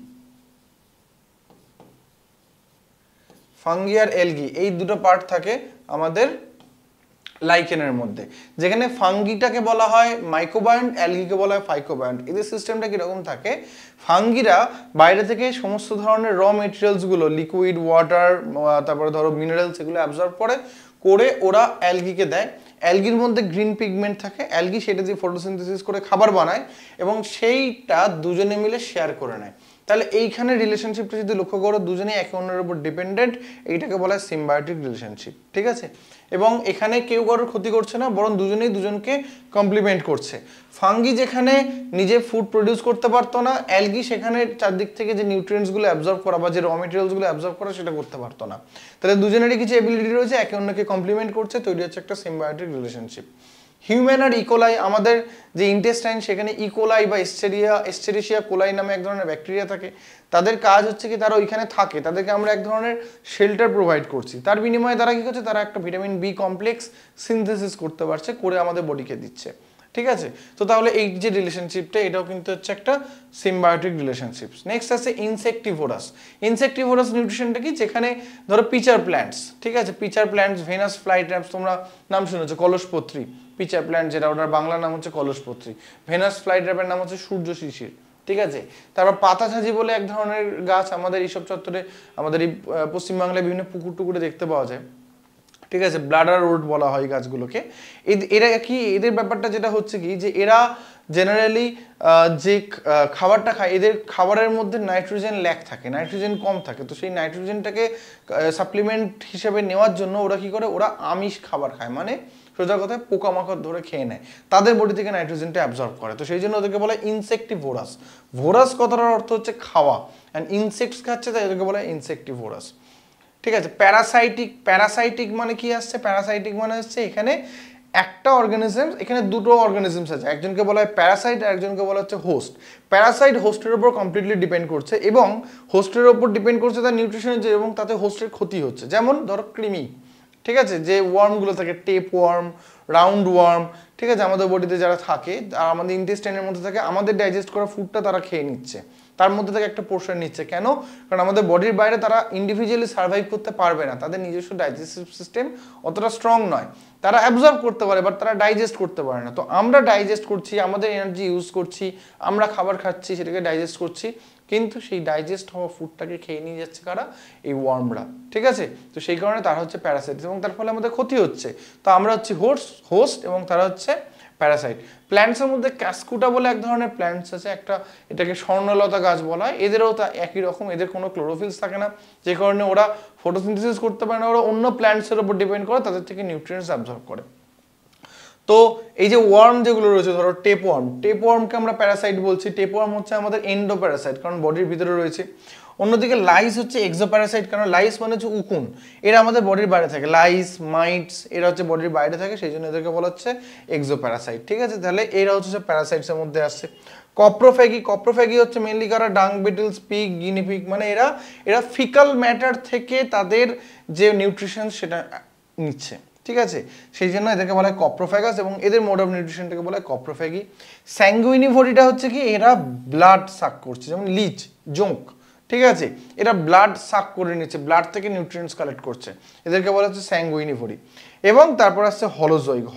ফাঙ্গি আর অ্যালগি এই দুটো পার্ট থাকে আমাদের লাইকেনের মধ্যে, যেখানে ফাঙ্গিটাকে বলা হয় মাইক্রোবায়ন্ট, অ্যালগিকে বলা হয় ফাইকোবায়ন্ট। এদের সিস্টেমটা কিরকম থাকে, ফাঙ্গিরা বাইরে থেকে সমস্ত ধরনের র মেটেরিয়ালসগুলো, লিকুইড, ওয়াটার, তারপরে ধরো মিনারেলস, এগুলো অ্যাবজর্ব করে ওরা অ্যালগিকে দেয়। অ্যালগির মধ্যে গ্রিন পিগমেন্ট থাকে, অ্যালগি সেটা দিয়ে ফটোসিনথেসিস করে খাবার বানায়, এবং সেইটা দুজনে মিলে শেয়ার করে নেয়। তাহলে এইখানে রিলেশনশিপটা যদি লক্ষ্য করো, দুজনেই একে অন্যের উপর ডিপেন্ডেন্ট, এইটাকে বলা হয় সিম্বায়োটিক রিলেশনশিপ, ঠিক আছে। এবং এখানে কেউ কারোর ক্ষতি করছে না, বরং দুজনেই দুজনকে কমপ্লিমেন্ট করছে। ফাঙ্গি যেখানে নিজে ফুড প্রডিউস করতে পারতো না, অ্যালগি সেখানে চারদিক থেকে যে নিউট্রিয়েন্টসগুলো অ্যাবজর্ব করা বা যে র মেটেরিয়ালসগুলো অ্যাবজর্ব করা, সেটা করতে পারতো না। তাহলে দুজনেরই কিছু এবিলিটি রয়েছে, একে অন্যকে কমপ্লিমেন্ট করছে, তৈরি হচ্ছে একটা সিম্বায়োটিক রিলেশনশিপ। হিউম্যান আর ইকোলাই, আমাদের যে ইন্টেস্টাইন, সেখানে ইকোলাই বা এস্টেরিশিয়া কোলাই নামে এক ধরনের ব্যাকটেরিয়া থাকে। তাদের কাজ হচ্ছে কি, তারা ওইখানে থাকে, তাদেরকে আমরা এক ধরনের শেল্টার প্রোভাইড করছি, তার বিনিময়ে তারা কি করছে, তারা একটা ভিটামিন বি কমপ্লেক্স সিনথেসিস করতে পারছে, করে আমাদের বডিকে দিচ্ছে, ঠিক আছে। তো তাহলে এই যে রিলেশনশিপটা, এটাও কিন্তু হচ্ছে একটা সিম্বায়োটিক রিলেশনশিপ। নেক্সট আছে ইনসেক্টিভোরাস। ইনসেক্টিভোরাস নিউট্রিশনটা কি, যেখানে ধরো পিচার প্ল্যান্টস, ঠিক আছে, pitcher plants, Venus fly traps, তোমরা নাম শুনেছো, কলসপত্রী। পিচার প্ল্যান্ট যেটা, ওটার বাংলা নাম হচ্ছে কলসপত্রী। ভেনাস ফ্লাই ট্র্যাপের নাম হচ্ছে সূর্য শিশির, ঠিক আছে। তারপর পাতাঝাঁঝি বলে এক ধরনের গাছ আমাদের এইসব চত্বরে, আমাদের এই পশ্চিমবাংলায় বিভিন্ন পুকুর টুকুরে দেখতে পাওয়া যায়, ঠিক আছে। ব্লাডার রুট বলা হয় গাছগুলোকে। এরা কি, এদের ব্যাপারটা যেটা হচ্ছে কি, যে এরা জেনারেলি যে খাবারটা খায়, এদের খাবারের মধ্যে নাইট্রোজেন ল্যাক থাকে, নাইট্রোজেন কম থাকে। তো সেই নাইট্রোজেনটাকে সাপ্লিমেন্ট হিসেবে নেওয়ার জন্য ওরা কি করে, ওরা আমিষ খাবার খায়, মানে সোজা কথায় পোকামাকড় ধরে খেয়ে নেয়, তাদের বডি থেকে নাইট্রোজেনটা অ্যাবজর্ব করে। তো সেই জন্য ওদেরকে বলা হয় ইনসেক্টিভোরাস। ভোরাস কথাটার অর্থ হচ্ছে খাওয়া, অ্যান্ড ইনসেক্টস খাচ্ছে, তাই ওদেরকে বলা হয় ইনসেক্টিভোরাস, ঠিক আছে। প্যারাসাইটিক মানে কি আসছে, প্যারাসাইটিক মানে হচ্ছে এখানে একটা অর্গানিজম, এখানে দুটো অর্গানিজমস আছে, একজনকে বলা হয় প্যারাসাইট আর একজনকে বলা হচ্ছে হোস্ট। প্যারাসাইট হোস্টের উপর কমপ্লিটলি ডিপেন্ড করছে এবং হোস্টের উপর ডিপেন্ড করছে তার নিউট্রিশনের যে, এবং তাতে হোস্টের ক্ষতি হচ্ছে। যেমন ধরো কৃমি, ঠিক আছে, যে ওয়ার্মগুলো থাকে, টেপ ওয়ার্ম, রাউন্ড ওয়ার্ম, ঠিক আছে, আমাদের বডিতে যারা থাকে আর আমাদের ইন্টেস্টাইনের মধ্যে থাকে, আমাদের ডাইজেস্ট করা ফুডটা তারা খেয়ে নিচ্ছে, তার মধ্যে থেকে একটা পোর্শন নিচ্ছে। কেন? কারণ আমাদের বডির বাইরে তারা ইন্ডিভিজুয়ালি সার্ভাইভ করতে পারবে না, তাদের নিজস্ব ডাইজেস্টিভ সিস্টেম অতটা স্ট্রং নয়। তারা অ্যাবজর্ব করতে পারে বাট তারা ডাইজেস্ট করতে পারে না। তো আমরা ডাইজেস্ট করছি, আমাদের এনার্জি ইউজ করছি, আমরা খাবার খাচ্ছি, সেটাকে ডাইজেস্ট করছি, কিন্তু সেই ডাইজেস্ট হওয়া ফুডটাকে খেয়ে নিয়ে যাচ্ছে কারা? এই ওয়ার্মরা, ঠিক আছে। তো সেই কারণে তারা হচ্ছে প্যারাসাইট এবং তার ফলে আমাদের ক্ষতি হচ্ছে। তো আমরা হচ্ছে হোস্ট এবং তারা হচ্ছে প্যারাসাইট। প্ল্যান্টসের মধ্যে ক্যাসকুটা বলে এক ধরনের প্ল্যান্টস আছে, একটা, এটাকে স্বর্ণলতা গাছ বলা হয়। এদেরও তা একই রকম, এদের কোনো ক্লোরোফিলস থাকে না, যে কারণে ওরা ফটোসিনথেসিস করতে পারে না, ওরা অন্য প্ল্যান্টসের উপর ডিপেন্ড করে, তাদের থেকে নিউট্রিয়েন্টস অ্যাবজর্ব করে। তো এই যে ওয়ার্ম যেগুলো রয়েছে, ধরো টেপওয়ার্মকে আমরা প্যারাসাইট বলছি। টেপওয়ার্ম হচ্ছে আমাদের এন্ডো প্যারাসাইট, কারণ বডির ভিতরে রয়েছে। অন্যদিকে লাইস হচ্ছে এক্সো প্যারাসাইট, কারণ লাইস মানে হচ্ছে উকুন, এরা আমাদের বডির বাইরে থাকে। লাইস, মাইটস, এরা হচ্ছে বডির বাইরে থাকে, সেই জন্য এদেরকে বলা হচ্ছে এক্সো প্যারাসাইট, ঠিক আছে। তাহলে এরা হচ্ছে প্যারাসাইটসের মধ্যে আসছে। কপ্রোফ্যাগি হচ্ছে মেনলি কারা? ডাং বিটলস, পিগ, গিনিপিগ, মানে এরা ফিকাল ম্যাটার থেকে তাদের যে নিউট্রিশন সেটা নিচ্ছে, ঠিক আছে। সেই জন্য এদেরকে বলা হয় কপ্রোফ্যাগাস এবং এদের মোড অফ নিউট্রিশনটাকে বলা হয় কপ্রোফ্যাগি। স্যাঙ্গুইনিভোরিটা হচ্ছে কি? এরা ব্লাড সাক করছে, যেমন লিচ, জোঁক, ঠিক আছে, এরা ব্লাড সাক করে নিচ্ছে, ব্লাড থেকে নিউট্রিয়েন্টস কালেক্ট করছে, এদেরকে বলা হচ্ছে স্যাঙ্গুইনিভোরি। এবং তারপর আসছে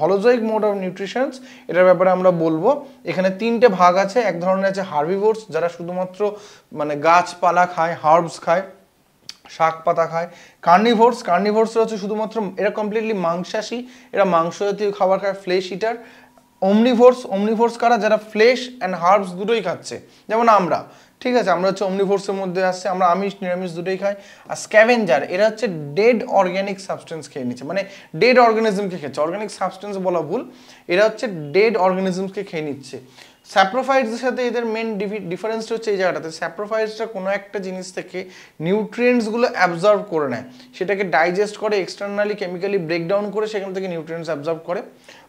হলোজোইক মোড অফ নিউট্রিশনস, এটার ব্যাপারে আমরা বলবো। এখানে তিনটে ভাগ আছে। এক ধরনের আছে হার্বিভোরস, যারা শুধুমাত্র মানে গাছপালা খায়, হার্বস খায়, শাক পাতা খায়। কার্নিভোরস হচ্ছে শুধুমাত্র, এরা কমপ্লিটলি মাংসাশী, এরা মাংস জাতীয় খাবার খায়, ফ্লেশ ইটার। ওমনিভোরস কারা? যারা ফ্লেশ অ্যান্ড হার্বস দুটোই খাচ্ছে, যেমন আমরা, ঠিক আছে, আমরা হচ্ছে ওমনিভোরসের মধ্যে আসছে, আমরা আমিষ নিরামিষ দুটোই খাই। আর স্ক্যাভেঞ্জার, এরা হচ্ছে ডেড অর্গ্যানিক সাবস্টেন্স খেয়ে নিচ্ছে, মানে ডেড অর্গানিজমকে খেয়েছে, অর্গানিক সাবস্টেন্স বলা ভুল, এরা হচ্ছে ডেড অর্গানিজমসকে খেয়ে নিচ্ছে। স্যাপ্রোফাইটসের সাথে এদের মেন ডিফারেন্সটা হচ্ছে এই জায়গাটাতে, স্যাপ্রোফাইটসটা কোনো একটা জিনিস থেকে নিউট্রিয়েন্টসগুলো অ্যাবজর্ব করে নেয়, সেটাকে ডাইজেস্ট করে, এক্সটার্নালি কেমিক্যালি ব্রেকডাউন করে সেখান থেকে নিউট্রিয়েন্টস অ্যাবজর্ব করে,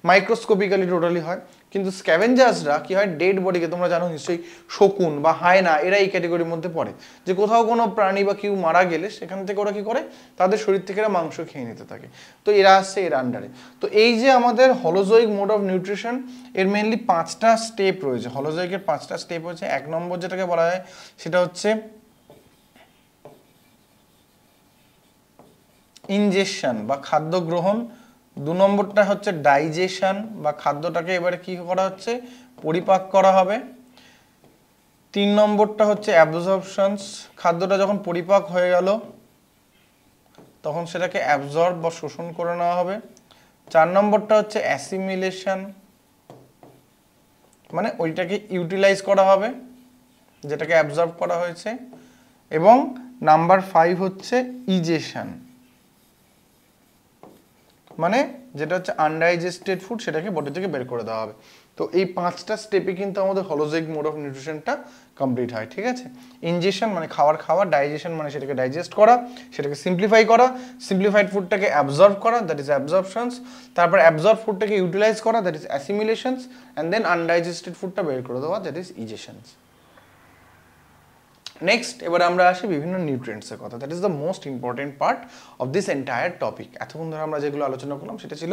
মাইক্রোস্কোপিক্যালি টোটালি হয়। কিন্তু স্ক্যাভেঞ্জার্সরা কি হয়? ডেড বডিকে, তোমরা জানো নিশ্চয়ই, শকুন বা হায়না, এরা এই ক্যাটেগরির মধ্যে পড়ে, যে কোথাও কোনো প্রাণী বা কেউ মারা গেলে সেখান থেকে ওরা কি করে? তাদের শরীর থেকে এরা মাংস খেয়ে নিতে থাকে। তো এরা আসছে এর আন্ডারে। তো এই যে আমাদের হলোজোইক মোড অফ নিউট্রিশন, এর মেনলি 5টা স্টেপ রয়েছে। হলোজোইকের 5টা স্টেপ হচ্ছে, 1 নম্বর যেটাকে বলা হয় সেটা হচ্ছে ইনজেকশন বা খাদ্য গ্রহণ। 2 নম্বরটা হচ্ছে ডাইজেশন বা খাদ্যটাকে এবারে কি করা হচ্ছে? পরিপাক করা হবে। 3 নম্বরটা হচ্ছে অ্যাবজর্পশনস, খাদ্যটা যখন পরিপাক হয়ে গেল তখন সেটাকে অ্যাবজর্ব বা শোষণ করে নেওয়া হবে। 4 নম্বরটা হচ্ছে অ্যাসিমিলেশন, মানে ওইটাকে ইউটিলাইজ করা হবে যেটাকে অ্যাবজর্ব করা হয়েছে। এবং নাম্বার 5 হচ্ছে ইজেশন, মানে যেটা হচ্ছে আনডাইজেস্টেড ফুড, সেটাকে বডি থেকে বের করে দেওয়া হবে। তো এই 5টা স্টেপে কিন্তু আমাদের হলোজোইক মোড অফ নিউট্রিশনটা কমপ্লিট হয়, ঠিক আছে। ইনজেকশন মানে খাওয়া, ডাইজেশন মানে সেটাকে ডাইজেস্ট করা, সেটাকে সিম্পলিফাই করা, সিম্পলিফাইড ফুডটাকে অ্যাবজর্ব করা, দ্যাট ইজ অ্যাবজর্পশনস, তারপর অ্যাবজর্ব ফুডটাকে ইউটিলাইজ করা, that is assimilations, and then undigested ফুডটা বের করে দেওয়া, দ্যাট ইজ ইজেশনস। নেক্সট এবারে আমরা আসি বিভিন্ন নিউট্রিয়েন্টসের কথা, that is the most important part of this entire topic. এতক্ষণ ধরে আমরা যেগুলো আলোচনা করলাম সেটা ছিল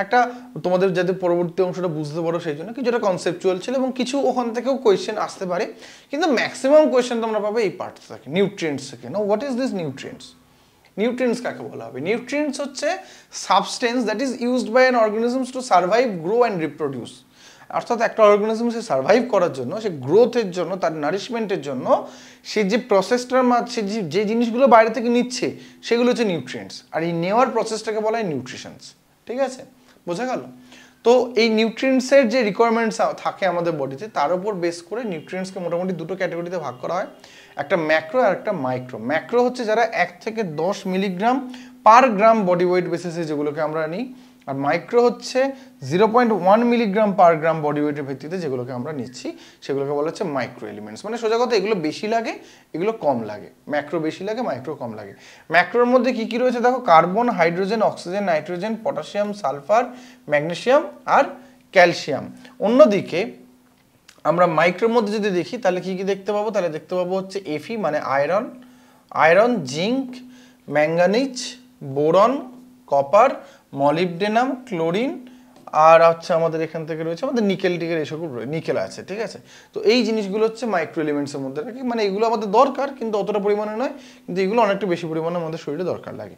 একটা, তোমাদের যাতে পরবর্তী অংশটা বুঝতে পারো সেই জন্য কিছুটা কনসেপচুয়াল ছিল, এবং কিছু ওখান থেকেও কোয়েশ্চেন আসতে পারে, কিন্তু ম্যাক্সিমাম কোয়েশ্চেন তোমরা পাবে এই পার্ট থেকে, নিউট্রিয়েন্টস থেকে। No, what is this nutrients? নিউট্রিয়েন্টস কাকে বলা হবে? নিউট্রিয়েন্টস হচ্ছে substance that is used by an organisms to survive, grow and reproduce. অর্থাৎ একটা অর্গানিজম সে সার্ভাইভ করার জন্য, সে গ্রোথের জন্য, তার নারিশমেন্টের জন্য সে যে প্রসেসটার মাঝে যে জিনিসগুলো বাইরে থেকে নিচ্ছে সেগুলো হচ্ছে নিউট্রিয়েন্টস, আর এই নেওয়ার প্রসেসটাকে বলা হয় নিউট্রিশনস, ঠিক আছে, বোঝা গেল? তো এই নিউট্রিয়েন্টসের যে রিকোয়ারমেন্টস থাকে আমাদের বডিতে, তার উপর বেস করে নিউট্রিয়েন্টসকে মোটামুটি দুটো ক্যাটাগরিতে ভাগ করা হয়, একটা ম্যাক্রো আর একটা মাইক্রো। ম্যাক্রো হচ্ছে যারা 1 থেকে 10 মিলিগ্রাম পার গ্রাম বডি ওয়েট বেসিসে যেগুলোকে আমরা নিই, আর মাইক্রো হচ্ছে 0.1 মিলিগ্রাম পার গ্রাম বডি ওয়েটের ভিত্তিতে যেগুলোকে আমরা নিচ্ছি সেগুলোকে বলা হচ্ছে মাইক্রো এলিমেন্টস। মানে সোজা কথা এগুলো বেশি লাগে, এগুলো কম লাগে। ম্যাক্রো বেশি লাগে, মাইক্রো কম লাগে। ম্যাক্রোর মধ্যে কি কি রয়েছে দেখো, carbon, hydrogen, oxygen, nitrogen, potassium, sulphur, magnesium আর ক্যালসিয়াম। অন্যদিকে আমরা মাইক্রোর মধ্যে যদি দেখি তাহলে কি কি দেখতে পাবো, তাহলে দেখতে পাবো হচ্ছে এফি মানে iron, zinc, manganese, boron, copper, molybdenum, chlorine আর হচ্ছে আমাদের এখান থেকে রয়েছে আমাদের নিকেল টিকেল এসব নিকেল আছে, ঠিক আছে। তো এই জিনিসগুলো হচ্ছে মাইক্রো এলিমেন্টসের মধ্যে রাখি, মানে এগুলো আমাদের দরকার কিন্তু অতটা পরিমাণে নয়, কিন্তু এগুলো অনেকটা বেশি পরিমাণে আমাদের শরীরে দরকার লাগে।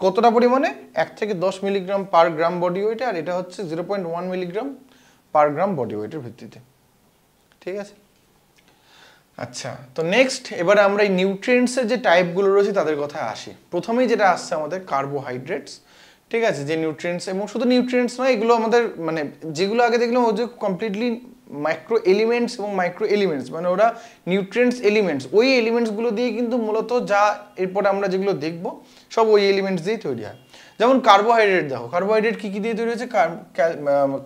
কতটা পরিমাণে? 1 থেকে 10 মিলিগ্রাম পার গ্রাম বডি ওয়েটে, আর এটা হচ্ছে 0.1 মিলিগ্রাম পার গ্রাম বডি ওয়েটের ভিত্তিতে, ঠিক আছে। আচ্ছা, তো নেক্সট এবারে আমরা এই নিউট্রিয়েন্টসের যে টাইপগুলো রয়েছে তাদের কথায় আসি। প্রথমেই যেটা আসছে আমাদের কার্বোহাইড্রেটস, ঠিক আছে, যে নিউট্রিয়েন্টস, এবং শুধু নিউট্রিয়েন্টস নয়, এগুলো আমাদের মানে যেগুলো আগে দেখলাম ওই যে কমপ্লিটলি মাইক্রো এলিমেন্টস এবং মাইক্রো এলিমেন্টস, মানে ওরা নিউট্রিয়েন্টস এলিমেন্টস, ওই এলিমেন্টসগুলো দিয়ে কিন্তু মূলত যা এরপরে আমরা যেগুলো দেখব সব ওই এলিমেন্টস দিয়েই তৈরি হয়। যেমন কার্বোহাইড্রেট দেখো, কার্বোহাইড্রেট কী কী দিয়ে তৈরি হচ্ছে?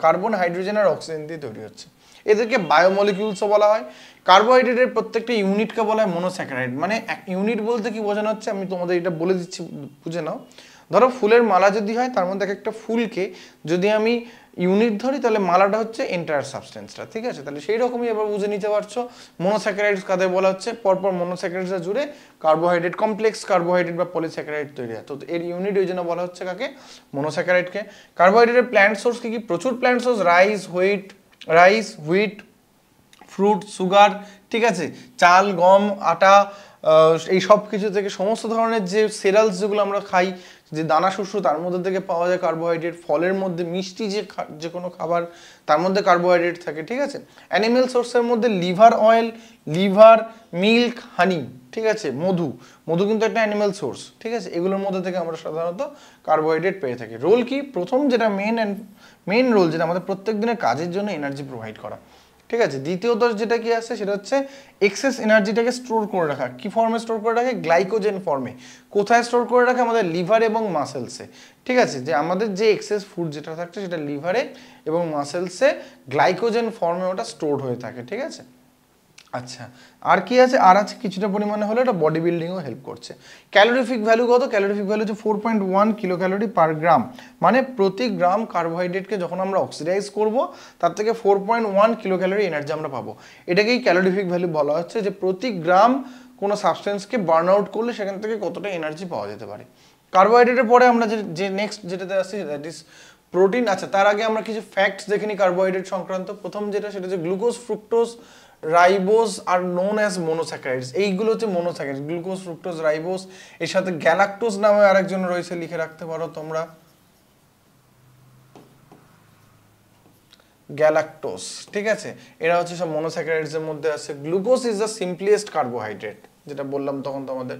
কার্বন, হাইড্রোজেন আর অক্সিজেন দিয়ে তৈরি হচ্ছে। এদেরকে বায়োমলিকিউলসও বলা হয়। কার্বোহাইড্রেটের প্রত্যেকটা ইউনিটকে বলা হয় মনোস্যাকারাইড। মানে এক ইউনিট বলতে কি বোঝানো হচ্ছে আমি তোমাদের এটা বলে দিচ্ছি, বুঝে নাও। ধরো ফুলের মালা যদি হয়, তার মধ্যে একটা ফুলকে যদি আমি ইউনিট ধরি তাহলে মালাটা হচ্ছে এন্টায়ার সাবস্টেন্সটা, ঠিক আছে। তাহলে সেই রকমই এবার বুঝে নিতে পারছো মনোস্যাকারাইডস কাদের বলা হচ্ছে। পরপর মনোস্যাকারাইডসটা জুড়ে কার্বোহাইড্রেট, কমপ্লেক্স কার্বোহাইড্রেট বা পলিস্যাকারাইড তৈরি হয়। তো এর ইউনিট ওই জন্য বলা হচ্ছে কাকে? মনোস্যাকারাইডকে। কার্বোহাইড্রেটের প্ল্যান্ট সোর্স কি কি? প্রচুর plant source, rice, wheat, fruit, sugar, ঠিক আছে, চাল, গম, আটা, এই সব কিছু থেকে সমস্ত ধরনের যে সেরালস যেগুলো আমরা খাই, যে দানা শস্য, তার মধ্যে থেকে পাওয়া যায় কার্বোহাইড্রেট। ফলের মধ্যে মিষ্টি যে কোনো খাবার, তার মধ্যে কার্বোহাইড্রেট থাকে, ঠিক আছে। অ্যানিমেল সোর্সের মধ্যে লিভার অয়েল, লিভার, মিল্ক, হানি, ঠিক আছে, মধু কিন্তু একটা অ্যানিমেল সোর্স, ঠিক আছে। এগুলোর মধ্যে থেকে আমরা সাধারণত কার্বোহাইড্রেট পেয়ে থাকি। রোল কি? প্রথম যেটা মেন রোল, যেটা আমাদের প্রত্যেক দিনের কাজের জন্য এনার্জি প্রোভাইড করা, ঠিক আছে। দ্বিতীয়ত যেটা কি আছে সেটা হচ্ছে এক্সেস এনার্জিটাকে স্টোর করে রাখা। কি ফর্মে স্টোর করে রাখে? গ্লাইকোজেন ফর্মে। কোথায় স্টোর করে রাখে? আমাদের লিভার এবং মাসেলসে, ঠিক আছে। যে আমাদের যে এক্সেস ফুড যেটা থাকছে সেটা লিভারে এবং মাসেলসে গ্লাইকোজেন ফর্মে ওটা স্টোর হয়ে থাকে, ঠিক আছে। আচ্ছা, আর কি আছে? আর আছে কিছুটা পরিমাণে হলে এটা বডি বিল্ডিংও হেল্প করছে। ক্যালোরিফিক ভ্যালু কত? ক্যালোরিফিক ভ্যালু হচ্ছে 4.1 কিলো ক্যালোরি পার গ্রাম। মানে প্রতি গ্রাম কার্বোহাইড্রেটকে যখন আমরা অক্সিডাইজ করব তার থেকে 4.1 কিলো ক্যালোরি এনার্জি আমরা পাবো। এটাকেই ক্যালোরিফিক ভ্যালু বলা হচ্ছে, যে প্রতি গ্রাম কোনো সাবস্টেন্সকে বার্ন আউট করলে সেখান থেকে কতটা এনার্জি পাওয়া যেতে পারে। কার্বোহাইড্রেটের পরে আমরা যে নেক্সট যেটাতে আসছি দ্যাট ইজ প্রোটিন। আচ্ছা, তার আগে আমরা কিছু ফ্যাক্টস দেখে নিই কার্বোহাইড্রেট সংক্রান্ত। প্রথম যেটা সেটা হচ্ছে glucose, fructose, ribose are known as মনোস্যাকারাইডস। এইগুলো হচ্ছে মনোস্যাকারাইডস, গ্লুকোজ, ফ্রুক্টোজ, রাইবোজ। এর সাথে গ্যালাক্টোজ নামে আরেকজন রয়েছে, লিখে রাখতে পারো তোমরা, গ্যালাক্টোজ, ঠিক আছে। এরা হচ্ছে সব মনোস্যাকারাইডস এর মধ্যে আছে। Glucose is the simplest carbohydrate, যেটা বললাম তখন তোমাদের।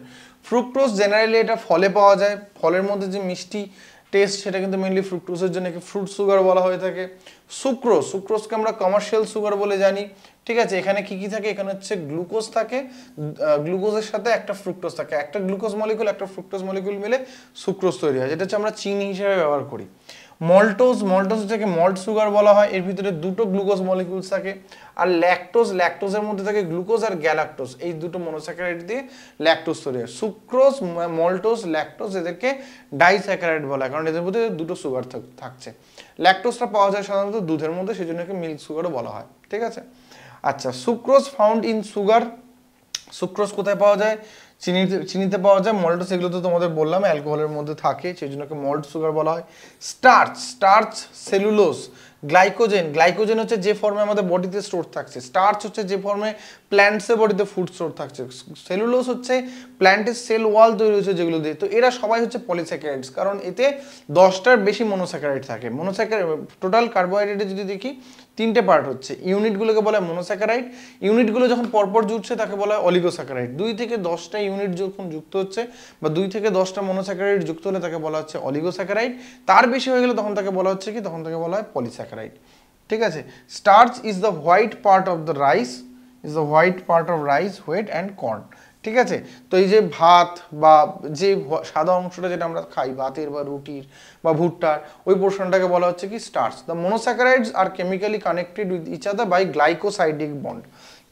ফ্রুক্টোজ জেনারেলি এটা ফলে পাওয়া যায়। ফলের মধ্যে যে মিষ্টি টেস্ট সেটা কিন্তু মেইনলি ফ্রুক্টোজের জন্য ফ্রুট সুগার বলা হয়ে থাকে। সুক্রোজকে আমরা কমার্শিয়াল সুগার বলে জানি, ঠিক আছে। এখানে কি কি থাকে? এখানে হচ্ছে গ্লুকোজ থাকে, গ্লুকোজের সাথে একটা ফ্রুক্টোজ থাকে, একটা গ্লুকোজ মলিকুল একটা ফ্রুক্টোজ মলিকুল মিলে সুক্রোজ তৈরি হয়, যেটা হচ্ছে আমরা চিনি হিসেবে ব্যবহার করি। মল্টোজটাকে মল্ট সুগার বলা হয়। এর ভিতরে দুটো গ্লুকোজ মলিকুলস থাকে। আর ল্যাকটোজের মধ্যে থাকে গ্লুকোজ আর গ্যালাক্টোজ, এই দুটো মনোস্যাকারাইড দিয়ে ল্যাকটোজ তৈরি হয়। সুক্রোজ, মল্টোজ, ল্যাকটোজ এদেরকে ডাইস্যাকারাইড বলা হয়, কারণ এদের মধ্যে দুটো সুগার থাকছে। ল্যাকটোজটা পাওয়া যায় সাধারণত দুধের মধ্যে, সেই জন্য মিল্ক সুগারও বলা হয়, ঠিক আছে। আচ্ছা, sucrose found in sugar. Sucrose কোথায় পাওয়া যায়? চিনিতে পাওয়া যায়। মল্টোজ এগুলো তো তোমাদের বললাম অ্যালকোহলের মধ্যে থাকে, সেই জন্য মল্ট সুগার বলা হয়। স্টার্চ, সেলুলোজ, গ্লাইকোজেন হচ্ছে যে ফর্মে আমাদের বডিতে স্টোর থাকছে। স্টার্চ হচ্ছে যে ফর্মে প্ল্যান্টসের বডিতে ফুড স্টোর থাকছে। সেলুলোজ হচ্ছে প্ল্যান্টের সেল ওয়াল তৈরি হচ্ছে যেগুলো দিয়ে। তো এরা সবাই হচ্ছে পলিস্যাকারাইডস, কারণ এতে 10টার বেশি মনোস্যাকারাইড থাকে। টোটাল কার্বোহাইড্রেটে যদি দেখি 3টে পার্ট হচ্ছে। ইউনিটগুলোকে বলা হয় মনোস্যাকারাইড। ইউনিটগুলো যখন পরপর জুড়ছে তাকে বলা হয় অলিগোস্যাকারাইড। 2 থেকে 10টা ইউনিট যখন যুক্ত হচ্ছে বা 2 থেকে 10টা মনোস্যাকারাইড যুক্ত হলে তাকে বলা হচ্ছে অলিগোস্যাকারাইড। তার বেশি হয়ে গেলে তখন তাকে বলা হচ্ছে কি? তখন তাকে বলা হয় পলিস্যাকারাইড, ঠিক আছে। Starch is the white part of the rice, is the white part of rice, wheat and corn. ঠিক আছে, তো এই যে ভাত বা যে সাদা অংশটা যেটা আমরা খাই ভাতের বা রুটির বা ভুট্টার, ওই পোর্শনটাকে বলা হচ্ছে কি starch. The monosaccharides are chemically connected with each other by glycosidic bond.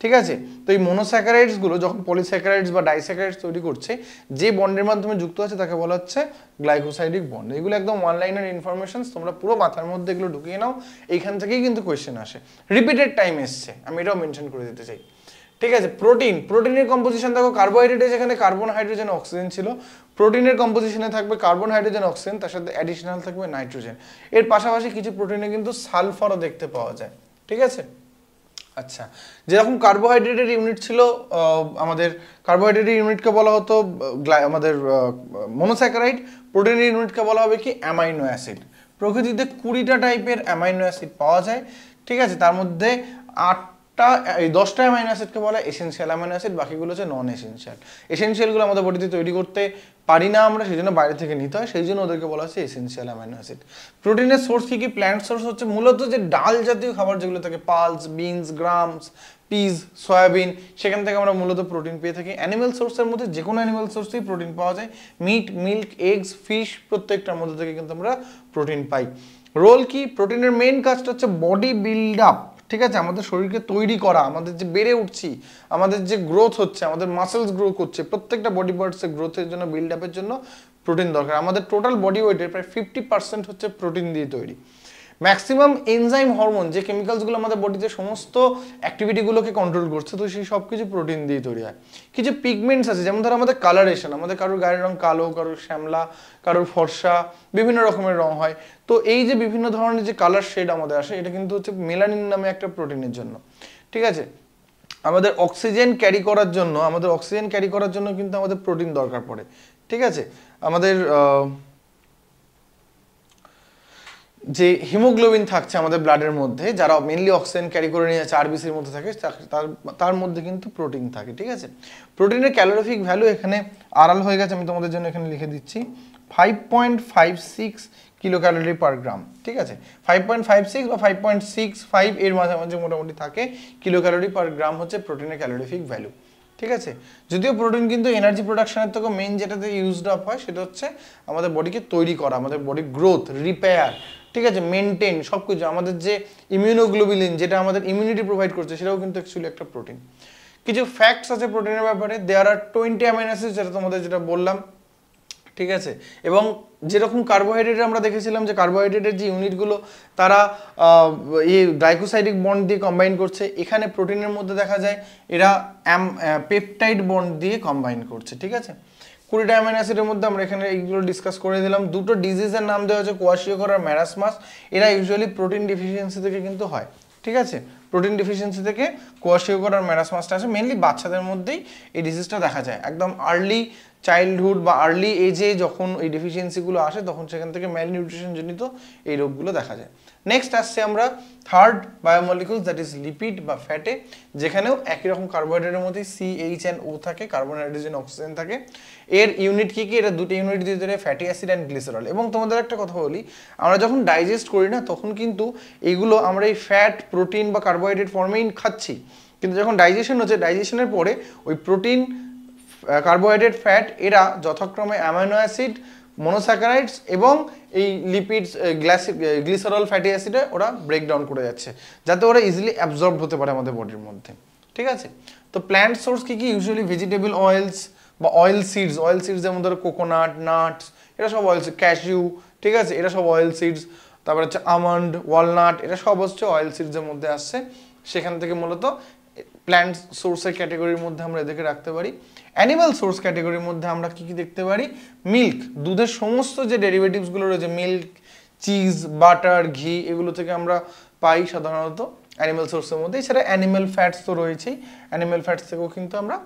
ঠিক আছে, তো এই মোনোস্যাকারাইডসগুলো যখন পলিস্যাকারাইডস বা ডাইস্যাকারাইডস তৈরি করছে, যে বন্ডের মাধ্যমে যুক্ত আছে তাকে বলা হচ্ছে গ্লাইকোসাইডিক বন্ড। এগুলো একদম ওয়ান লাইনের ইনফরমেশন, তোমরা পুরো মাথার মধ্যে এগুলো ঢুকিয়ে নাও, এইখান থেকেই কিন্তু কোয়েশ্চেন আসে। রিপিটেড টাইম এসছে, আমি এটাও মেনশন করে দিতে চাই। ঠিক আছে, প্রোটিনের কম্পোজিশন দেখো, কার্বোহাইড্রেটে যেখানে কার্বন, হাইড্রোজেন, অক্সিজেন ছিল, প্রোটিনের কম্পোজিশনে থাকবে কার্বন, হাইড্রোজেন, অক্সিজেন, তার সাথে অ্যাডিশনাল থাকবে নাইট্রোজেন। এর পাশাপাশি কিছু প্রোটিনে কিন্তু সালফারও দেখতে পাওয়া যায়। ঠিক আছে, আচ্ছা, যেরকম কার্বোহাইড্রেটের ইউনিট ছিল, আমাদের কার্বোহাইড্রেটের ইউনিটকে বলা হতো আমাদের মনোস্যাকারাইড, প্রোটিনের ইউনিটকে বলা হবে কি অ্যামাইনো অ্যাসিড। প্রকৃতিতে 20টা টাইপের অ্যামাইনো অ্যাসিড পাওয়া যায়। ঠিক আছে, তার মধ্যে 10টা অ্যামাইনো অ্যাসিডকে বলা হয় এসেনশিয়াল অ্যামাইনো অ্যাসিড, বাকিগুলো হচ্ছে নন এসেনশিয়াল। এসেনশিয়ালগুলো আমাদের বডিতে তৈরি করতে পারি না আমরা, সেই জন্য বাইরে থেকে নিতে হয়, সেই জন্য ওদেরকে বলা হচ্ছে এসেনশিয়াল অ্যামাইনো অ্যাসিড। প্রোটিনের সোর্স কি কি? প্ল্যান্ট সোর্স হচ্ছে মূলত যে ডাল জাতীয় খাবার যেগুলো থাকে, pulse, beans, grams, piece, soybean, সেখান থেকে আমরা মূলত প্রোটিন পেয়ে থাকি। অ্যানিমেল সোর্সের মধ্যে যে কোনো অ্যানিমেল সোর্সেই প্রোটিন পাওয়া যায়, মিট, মিল্ক, এগস, ফিশ, প্রত্যেকটার মধ্যে থেকে কিন্তু আমরা প্রোটিন পাই। রোল কি? প্রোটিনের মেইন কাজটা হচ্ছে বডি বিল্ড আপ। ঠিক আছে, আমাদের শরীরকে তৈরি করা, আমাদের যে বেড়ে উঠছি, আমাদের যে গ্রোথ হচ্ছে, আমাদের মাসেলস গ্রো করছে, প্রত্যেকটা বডি পার্টসের গ্রোথের জন্য, বিল্ড আপের জন্য প্রোটিন দরকার। আমাদের টোটাল বডি ওয়েটের প্রায় 50% হচ্ছে প্রোটিন দিয়ে তৈরি। ম্যাক্সিমাম এনজাইম, হরমোন, যে কেমিক্যালসগুলো আমাদের বডিতে সমস্ত অ্যাক্টিভিটিগুলোকে কন্ট্রোল করছে, তো সেই সব কিছু প্রোটিন দিয়ে তৈরি হয়। কিছু পিগমেন্টস আছে, যেমন ধরো আমাদের কালারেশন, আমাদের কারোর গায়ের রং কালো, কারোর শ্যামলা, কারোর ফর্সা, বিভিন্ন রকমের রং হয়। তো এই যে বিভিন্ন ধরনের যে কালার শেড আমাদের আসে, এটা কিন্তু হচ্ছে মেলানিন নামে একটা প্রোটিনের জন্য। ঠিক আছে, আমাদের অক্সিজেন ক্যারি করার জন্য কিন্তু আমাদের প্রোটিন দরকার পড়ে। ঠিক আছে, আমাদের যে হিমোগ্লোবিন থাকছে আমাদের ব্লাডের মধ্যে, যারা মেনলি অক্সিজেন ক্যারি করে নিয়ে যাচ্ছে, আরবিসির মধ্যে থাকে, তার মধ্যে কিন্তু প্রোটিন থাকে। ঠিক আছে, প্রোটিনের ক্যালোরিফিক ভ্যালু এখানে আড়াল হয়ে গেছে, আমি তোমাদের জন্য এখানে লিখে দিচ্ছি 5.56 কিলো ক্যালোরি পার গ্রাম। ঠিক আছে, 5.56 বা 5.65 এর মাঝামাঝি মোটামুটি থাকে কিলো ক্যালোরি পার গ্রাম হচ্ছে প্রোটিনের ক্যালোরিফিক ভ্যালু। ঠিক আছে, যদিও প্রোটিন কিন্তু এনার্জি প্রোডাকশনের থেকে মেইন যেটাতে ইউজড আপ হয় সেটা হচ্ছে আমাদের বডিকে তৈরি করা, আমাদের বডি গ্রোথ, রিপেয়ার, ঠিক আছে, মেনটেন, সব কিছু। আমাদের যে ইমিউনোগ্লোবুলিন, যেটা আমাদের ইমিউনিটি প্রোভাইড করছে, সেটাও কিন্তু অ্যাকচুয়ালি একটা প্রোটিন। কিছু ফ্যাক্টস আছে প্রোটিনের ব্যাপারে। দেয়ার আর 20 অ্যামাইনো অ্যাসিড, যেটা তোমাদের যেটা বললাম। ঠিক আছে, এবং যেরকম কার্বোহাইড্রেট আমরা দেখেছিলাম যে কার্বোহাইড্রেটের যে ইউনিটগুলো তারা এই গ্লাইকোসাইডিক বন্ড দিয়ে কম্বাইন করছে, এখানে প্রোটিনের মধ্যে দেখা যায় এরা পেপটাইড বন্ড দিয়ে কম্বাইন করছে। ঠিক আছে, 20টা অ্যামাইনো অ্যাসিডের মধ্যে আমরা এখানে এইগুলো ডিসকাস করে দিলাম। দুটো ডিজিজের নাম দেওয়া হচ্ছে কোয়াশিওকর আর ম্যারাসমাস। এরা ইউজুয়ালি প্রোটিন ডিফিসিয়েন্সি থেকে কিন্তু হয়। ঠিক আছে, প্রোটিন ডিফিসিয়েন্সি থেকে কোয়াশিওকর আর ম্যারাসমাসটা আছে। মেনলি বাচ্চাদের মধ্যেই এই ডিজিজটা দেখা যায়, একদম আর্লি চাইল্ডহুড বা আর্লি এজে যখন এই ডেফিসিয়েন্সিগুলো আসে, তখন সেখান থেকে ম্যালনিউট্রিশন জনিত এই রোগগুলো দেখা যায়। নেক্সট আসছে আমরা third biomolecules, that is lipid বা ফ্যাটে, যেখানেও একই রকম কার্বোহাইড্রেটের মধ্যে CH&O থাকে, কার্বন, হাইড্রোজেন, অক্সিজেন থাকে। এর ইউনিট কি কি? এটা দুটো ইউনিট দিয়ে তৈরি, ফ্যাটি অ্যাসিড অ্যান্ড গ্লিসারল। এবং তোমাদের একটা কথা বলি, আমরা যখন ডাইজেস্ট করি না, তখন কিন্তু এইগুলো আমরা এই ফ্যাট, প্রোটিন বা কার্বোহাইড্রেট ফর্মেই খাচ্ছি, কিন্তু যখন ডাইজেশন হচ্ছে, ডাইজেশনের পরে ওই প্রোটিন, কার্বোহাইড্রেট, ফ্যাট, এরা যথাক্রমে অ্যামাইনো অ্যাসিড, মোনোস্যাকারাইডস এবং এই লিপিডস, গ্লিসারল, ফ্যাটি অ্যাসিডে ওরা ব্রেকডাউন করে যাচ্ছে, যাতে ওরা ইজিলি অ্যাবজর্ব হতে পারে আমাদের বডির মধ্যে। ঠিক আছে, তো প্ল্যান্ট সোর্স কি কি? ইউজুয়ালি ভেজিটেবল অয়েলস বা অয়েল সিডস যেমন ধরো কোকোনাট, নাটস, এরা সব অয়েল, ক্যাশিউ, ঠিক আছে, এরা সব অয়েল সিডস। তারপর হচ্ছে আমন্ড, ওয়ালনাট, এরা সব হচ্ছে অয়েল সিডসের মধ্যে আসছে। সেখান থেকে মূলত প্ল্যান্ট সোর্সের ক্যাটাগরির মধ্যে আমরা এদেরকে রাখতে পারি। অ্যানিমাল সোর্স ক্যাটাগরির মধ্যে আমরা কি কি দেখতে পারি? মিল্ক, দুধের সমস্ত যে ডেরিভেটিভসগুলো রয়েছে, মিল্ক, চিজ, বাটার, ঘি, এগুলো থেকে আমরা পাই সাধারণত অ্যানিমাল সোর্সের মধ্যে। এছাড়া অ্যানিমাল ফ্যাটস তো রয়েছেই, অ্যানিমাল ফ্যাটস থেকেও কিন্তু আমরা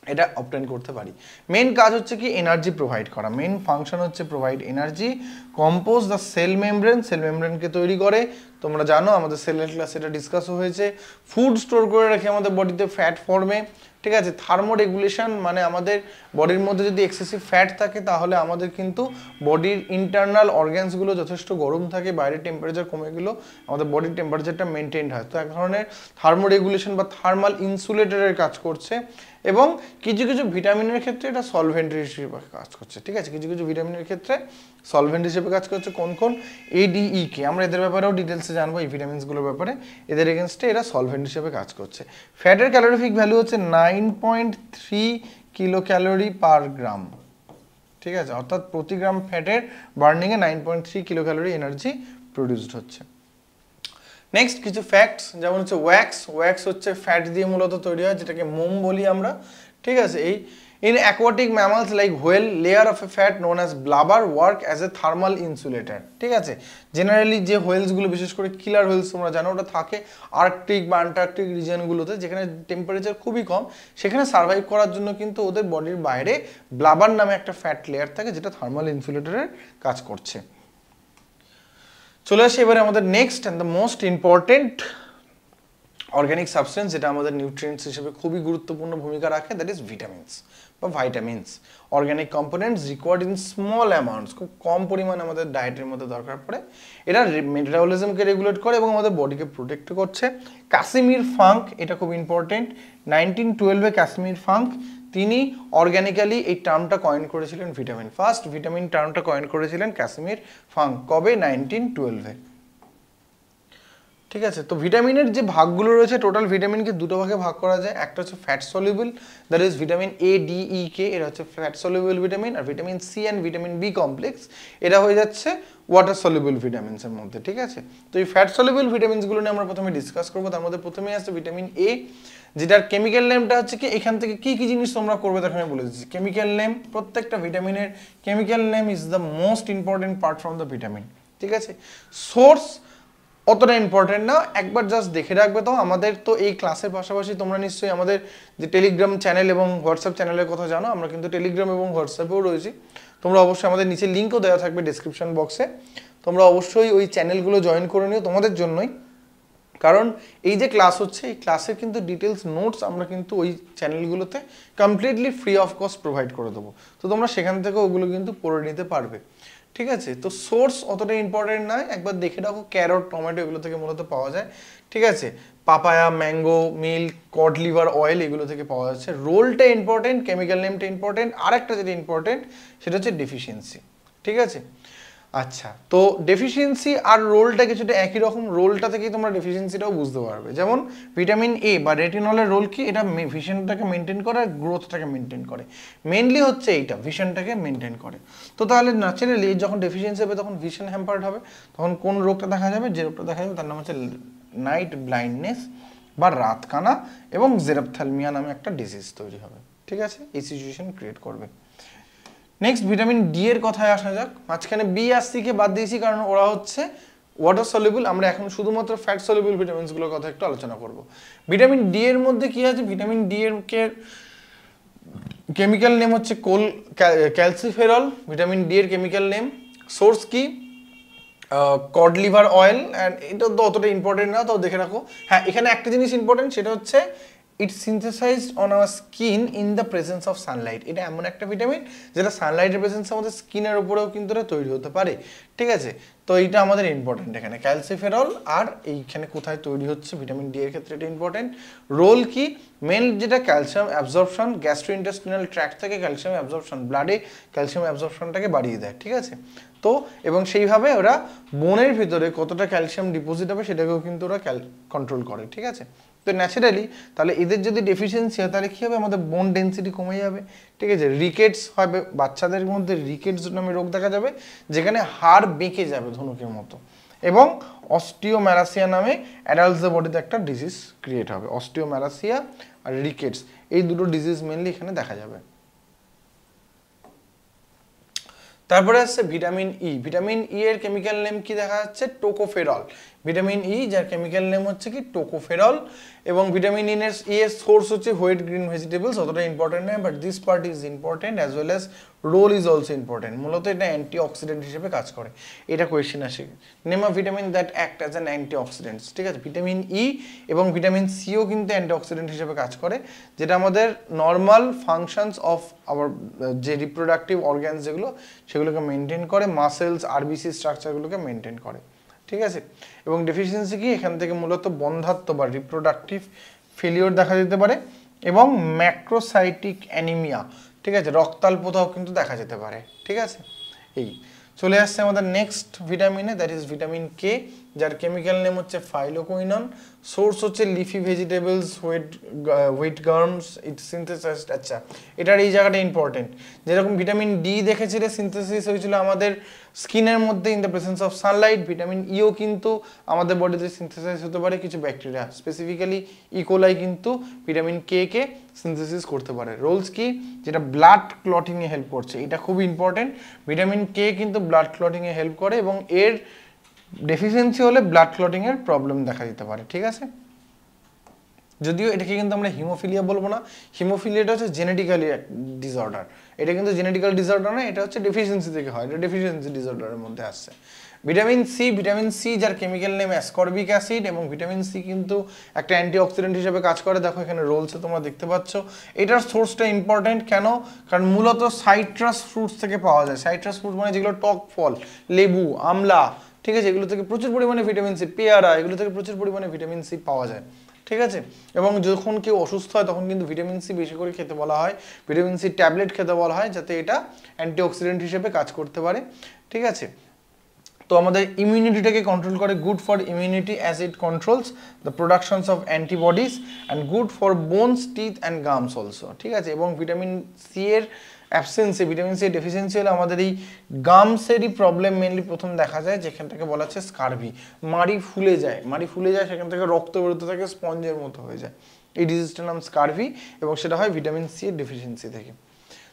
এটা অবটেন করতে পারি। মেন কাজ হচ্ছে কি এনার্জি প্রোভাইড করা, মেন ফাংশন হচ্ছে provide energy, compose the cell membrane, cell মেমব্রেনকে তৈরি করে। তোমরা জানো আমাদের সেলের ক্লাসে এটা ডিসকাসও হয়েছে। ফুড স্টোর করে রাখে আমাদের বডিতে ফ্যাট ফর্মে, ঠিক আছে। থার্মোরেগুলেশন মানে আমাদের বডির মধ্যে যদি এক্সেসিভ ফ্যাট থাকে তাহলে আমাদের কিন্তু বডির ইন্টারনাল অর্গ্যানসগুলো যথেষ্ট গরম থাকে, বাইরের টেম্পারেচার কমে গেলেও আমাদের বডির টেম্পারেচারটা মেনটেন্ড হয়। তো এক ধরনের থার্মোরেগুলেশন বা থার্মাল ইনসুলেটরের কাজ করছে। এবং কিছু কিছু ভিটামিনের ক্ষেত্রে এটা সলভেন্ট হিসেবে কাজ করছে, ঠিক আছে। কিছু কিছু ভিটামিনের ক্ষেত্রে সলভেন্ট হিসেবে কাজ করছে। কোন কোন? ADEK, আমরা এদের ব্যাপারেও ডিটেলসে জানবো এই ভিটামিনসগুলোর ব্যাপারে। এদের এগেনস্টে এরা সলভেন্ট হিসেবে কাজ করছে। ফ্যাটের ক্যালোরিফিক ভ্যালু হচ্ছে 9.3 কিলো ক্যালোরি পার গ্রাম, ঠিক আছে। অর্থাৎ প্রতি গ্রাম ফ্যাটের বার্নিংয়ে 9.3 কিলো ক্যালোরি এনার্জি প্রডিউসড হচ্ছে। নেক্সট কিছু ফ্যাক্টস, যেমন হচ্ছে ওয়্যাক্স হচ্ছে ফ্যাট দিয়ে মূলত তৈরি হয়, যেটাকে মোম বলি আমরা, ঠিক আছে। এই in aquatic mammals like whale, layer of a fat known as blubber work as a thermal insulator, ঠিক আছে। জেনারেলি যে হোয়েলসগুলো, বিশেষ করে কিলার হোয়েলস তোমরা জানো, ওটা থাকে আর্কটিক বা অ্যান্টার্কটিক রিজিয়নগুলোতে, যেখানে টেম্পারেচার খুবই কম। সেখানে সার্ভাইভ করার জন্য কিন্তু ওদের বডির বাইরে ব্লাবার নামে একটা ফ্যাট লেয়ার থাকে, যেটা থার্মাল ইনসুলেটরের কাজ করছে। চলে আসি এবারে আমাদের next and the most important organic substance, যেটা আমাদের নিউট্রিয়েন্টস হিসেবে খুবই গুরুত্বপূর্ণ ভূমিকা রাখে, দ্যাট ইজ ভিটামিনস বা vitamins. Organic components required in small amounts, খুব কম পরিমাণে আমাদের ডায়েটের মধ্যে দরকার পড়ে। এরা মেটাবলিজমকে রেগুলেট করে এবং আমাদের বডিকে প্রোটেক্ট করছে। কাশ্মীর ফাঙ্ক, এটা খুব ইম্পর্টেন্ট। 1912-এ কাশ্মীর ফাঙ্ক তিনি অর্গানিক্যালি এই টার্মটা কয়েন করেছিলেন, ভিটামিন। ফার্স্ট ভিটামিন টার্মটা কয়েন করেছিলেন কাশ্মীর ফাঙ্ক। কবে? 1912-এ, ঠিক আছে। তো ভিটামিনের যে ভাগগুলো রয়েছে, টোটাল ভিটামিনকে দুটো ভাগে ভাগ করা যায়। একটা হচ্ছে fat soluble, that is vitamin ADEK, এরা হচ্ছে ফ্যাট সলিউবল ভিটামিন। আর vitamin C and vitamin B complex, এরা হয়ে যাচ্ছে ওয়াটার সলিউবল ভিটামিনসের মধ্যে, ঠিক আছে। তো এই ফ্যাট সলিউবল ভিটামিনসগুলো নিয়ে আমরা প্রথমে ডিসকাস করবো। তার মধ্যে প্রথমেই আছে ভিটামিন A, যেটার কেমিক্যাল নেমটা হচ্ছে কি, এখান থেকে কি কি জিনিস তোমরা করবে তখন আমি বলে দিচ্ছি। কেমিক্যাল নেম, প্রত্যেকটা ভিটামিনের chemical name is the most important part from the vitamin, ঠিক আছে। সোর্স অতটা ইম্পর্টেন্ট না, একবার জাস্ট দেখে রাখবে। তো আমাদের তো এই ক্লাসের পাশাপাশি তোমরা নিশ্চয়ই আমাদের যে টেলিগ্রাম চ্যানেল এবং হোয়াটসঅ্যাপ চ্যানেলের কথা জানো, আমরা কিন্তু টেলিগ্রাম এবং হোয়াটসঅ্যাপেও রয়েছি। তোমরা অবশ্যই, আমাদের নিচে লিঙ্কও দেওয়া থাকবে ডিসক্রিপশন বক্সে, তোমরা অবশ্যই ওই চ্যানেলগুলো জয়েন করে নিও তোমাদের জন্যই। কারণ এই যে ক্লাস হচ্ছে, এই ক্লাসের কিন্তু ডিটেলস নোটস আমরা কিন্তু ওই চ্যানেলগুলোতে completely free of cost provide করে দেবো। তো তোমরা সেখান থেকে ওগুলো কিন্তু পড়ে নিতে পারবে, ঠিক আছে। তো সোর্স অতটা ইম্পর্টেন্ট নয়, একবার দেখে রাখো। ক্যারট, টমেটো এগুলো থেকে মূলত পাওয়া যায়, ঠিক আছে। Papaya, mango, milk, cod liver oil এগুলো থেকে পাওয়া যাচ্ছে। রোলটা ইম্পর্টেন্ট, কেমিক্যাল নেমটা ইম্পর্টেন্ট। আর একটা যেটা ইম্পর্টেন্ট সেটা হচ্ছে ডেফিসিয়েন্সি, ঠিক আছে। আচ্ছা, তো ডেফিসিয়েন্সি আর রোলটা কিছুটা একই রকম। রোলটা থেকেই তোমরা ডেফিসিয়েন্সিটাও বুঝতে পারবে। যেমন ভিটামিন A বা রেটিনলের রোল কি, এটা ভিশনটাকে মেনটেন করে আর গ্রোথটাকে মেনটেন করে। মেনলি হচ্ছে এইটা, ভিশনটাকে মেনটেন করে। তো তাহলে ন্যাচারালি যখন ডেফিসিয়েন্সি হবে তখন ভিশন হ্যাম্পার্ড হবে। তখন কোন রোগটা দেখা যাবে? যে রোগটা দেখা যাবে তার নাম হচ্ছে নাইট ব্লাইন্ডনেস বা রাতকানা, এবং জেরাপথ্যালমিয়া নামে একটা ডিজিজ তৈরি হবে, ঠিক আছে। এই সিচুয়েশন ক্রিয়েট করবে। নেক্সট ভিটামিন ডি এর কথায় আসা যাক। মাঝখানে বি আর সি কে বাদ দিয়েছি কারণ ওরা হচ্ছে ওয়াটার সলিউবল। আমরা এখন শুধুমাত্র ফ্যাট সলিউবল ভিটামিনসগুলোর কথা একটু আলোচনা করব। ভিটামিন ডি এর মধ্যে কি আছে? ভিটামিন ডি এর কেমিক্যাল নেম হচ্ছে ক্যালসিফেরল। ভিটামিন ডি এর কেমিক্যাল নেম। সোর্স কি? Cod liver oil. অ্যান্ড এটা তো অতটা ইম্পর্টেন্ট না, তো দেখে রাখো। হ্যাঁ, এখানে একটা জিনিস ইম্পর্টেন্ট, সেটা হচ্ছে it synthesised on our skin in the presence of sunlight. এটা এমন একটা ভিটামিন যেটা সানলাইটের প্রেজেন্সে আমাদের স্কিনের উপরেও কিন্তু এটা তৈরি হতে পারে, ঠিক আছে। তো এইটা আমাদের ইম্পর্টেন্ট এখানে, ক্যালসিফেরল। আর এইখানে কোথায় তৈরি হচ্ছে ভিটামিন ডি এর ক্ষেত্রে এটা ইম্পর্টেন্ট। রোল কি? মেন যেটা ক্যালসিয়াম অ্যাবজর্পশন, গ্যাস্ট্রোইন্টেস্টিনাল ট্র্যাক্ট থেকে ক্যালসিয়াম অ্যাবজর্পশন, ব্লাডে ক্যালসিয়াম অ্যাবজর্পশনটাকে বাড়িয়ে দেয়, ঠিক আছে। তো এবং সেইভাবে ওরা বোনের ভিতরে কতটা ক্যালসিয়াম ডিপোজিট হবে সেটাকেও কিন্তু ওরা কন্ট্রোল করে, ঠিক আছে। তো ন্যাচারালি তাহলে এদের যদি ডেফিসিয়েন্সি হয় তাহলে কী হবে? আমাদের বোন ডেন্সিটি কমে যাবে, ঠিক আছে। রিকেটস হবে, বাচ্চাদের মধ্যে রিকেটস নামে রোগ দেখা যাবে, যেখানে হাড় বেঁকে যাবে ধনুকের মতো। এবং অস্টিওম্যালাসিয়া নামে অ্যাডাল্টসদের বডিতে একটা ডিজিজ ক্রিয়েট হবে। অস্টিওম্যালাসিয়া আর রিকেটস, এই দুটো ডিজিজ মেনলি এখানে দেখা যাবে। তারপরে আসছে ভিটামিন ই। ভিটামিন ই এর কেমিক্যাল নেম কি দেখা যাচ্ছে? টোকোফেরল। ভিটামিন ই যার কেমিক্যাল নেম হচ্ছে কি টোকোফেরল, এবং ভিটামিন ই এর সোর্স হচ্ছে হোয়াইট গ্রিন ভেজিটেবলস, অতটা ইম্পর্টেন্ট নয়, but this part is important as well as role is also important. মূলত এটা অ্যান্টিঅক্সিডেন্ট হিসেবে কাজ করে। এটা কোয়েশ্চেন আসে, name a vitamin that act as an antioxidants. ঠিক আছে, ভিটামিন ই এবং ভিটামিন সিও কিন্তু অ্যান্টিঅক্সিডেন্ট হিসেবে কাজ করে, যেটা আমাদের নর্মাল ফাংশনস অফ আওয়ার যে রিপ্রোডাক্টিভ অর্গ্যানস যেগুলো সেগুলোকে মেনটেন করে, মাসেলস আরবিসি স্ট্রাকচারগুলোকে মেনটেন করে। ঠিক আছে, এবং ডেফিসিয়েন্সি কি এখান থেকে মূলত বন্ধ্যাত্ব বা রিপ্রোডাক্টিভ ফেলিওর দেখা যেতে পারে, এবং ম্যাক্রোসাইটিক অ্যানিমিয়া, ঠিক আছে, রক্তাল্পতাও কিন্তু দেখা যেতে পারে। ঠিক আছে, এই চলে আসছে আমাদের নেক্সট ভিটামিনে, দ্যাট ইজ ভিটামিন কে, যার কেমিক্যাল নেম হচ্ছে ফাইলোকুইনন, সোর্স হচ্ছে leafy vegetables, wheat germs, it synthesised. আচ্ছা, এটার এই জায়গাটা ইম্পর্টেন্ট, যেরকম ভিটামিন ডি দেখেছিলে সিনথেসিস হয়েছিল আমাদের স্কিনের মধ্যে in the presence of Sunlight, vitamin ইও কিন্তু আমাদের বডিতে সিনথেসাইজ হতে পারে কিছু ব্যাকটেরিয়া, স্পেসিফিক্যালি ইকোলাই কিন্তু ভিটামিন কে কে সিনথেসিস করতে পারে। রোলস কি, যেটা ব্লাড ক্লটিংয়ে হেল্প করছে, এটা খুব ইম্পর্টেন্ট। ভিটামিন কে কিন্তু ব্লাড ক্লটিংয়ে হেল্প করে, এবং এর ডেফিসিয়েন্সি হলে ব্লাড ক্লটিংয়ের প্রবলেম দেখা দিতে পারে। ঠিক আছে, যদিও এটাকে কিন্তু আমরা হিমোফিলিয়া বলবো না, হিমোফিলিয়াটা হচ্ছে জেনেটিক্যালি ডিসঅর্ডার, এটা কিন্তু জেনেটিক্যাল ডিসঅর্ডার না, এটা হচ্ছে ডেফিসিয়েন্সি থেকে হয়, এটা ডেফিসিয়েন্সি ডিসঅর্ডারের মধ্যে আসছে। ভিটামিন সি যার কেমিক্যাল নেম অ্যাসকর্বিক অ্যাসিড, এবং ভিটামিন সি কিন্তু একটা অ্যান্টিঅক্সিডেন্ট হিসেবে কাজ করে। দেখো এখানে রোলসে তোমরা দেখতে পাচ্ছ, এটার সোর্সটা ইম্পর্টেন্ট কেন, কারণ মূলত সাইট্রাস ফ্রুটস থেকে পাওয়া যায়। সাইট্রাস ফ্রুট মানে যেগুলো টক ফল, লেবু, আমলা, ঠিক আছে, এগুলো থেকে প্রচুর পরিমাণে ভিটামিন সি, পেয়ারা, এগুলো থেকে প্রচুর পরিমাণে ভিটামিন সি পাওয়া যায়। ঠিক আছে, এবং যখন কেউ অসুস্থ হয় তখন কিন্তু ভিটামিন সি বেশি করে খেতে বলা হয়, ভিটামিন সি ট্যাবলেট খেতে বলা হয়, যাতে এটা অ্যান্টিঅক্সিডেন্ট হিসেবে কাজ করতে পারে। ঠিক আছে, তো আমাদের ইমিউনিটিটাকে কন্ট্রোল করে, good for immunity as it controls the productions of antibodies, and good for bones, teeth and gums also. ঠিক আছে, এবং ভিটামিন সি এর অ্যাবসেন্সে, ভিটামিন সি এর ডেফিসিয়েন্সি হলে আমাদের এই গামসেরই প্রবলেম মেনলি প্রথম দেখা যায়, যেখান থেকে বলা হচ্ছে স্কারভি, মাড়ি ফুলে যায়, সেখান থেকে রক্ত বেরোতে থাকে, স্পঞ্জের মতো হয়ে যায়, এই ডিজিজটার নাম স্কারভি, এবং সেটা হয় ভিটামিন সি এর ডেফিসিয়েন্সি থেকে।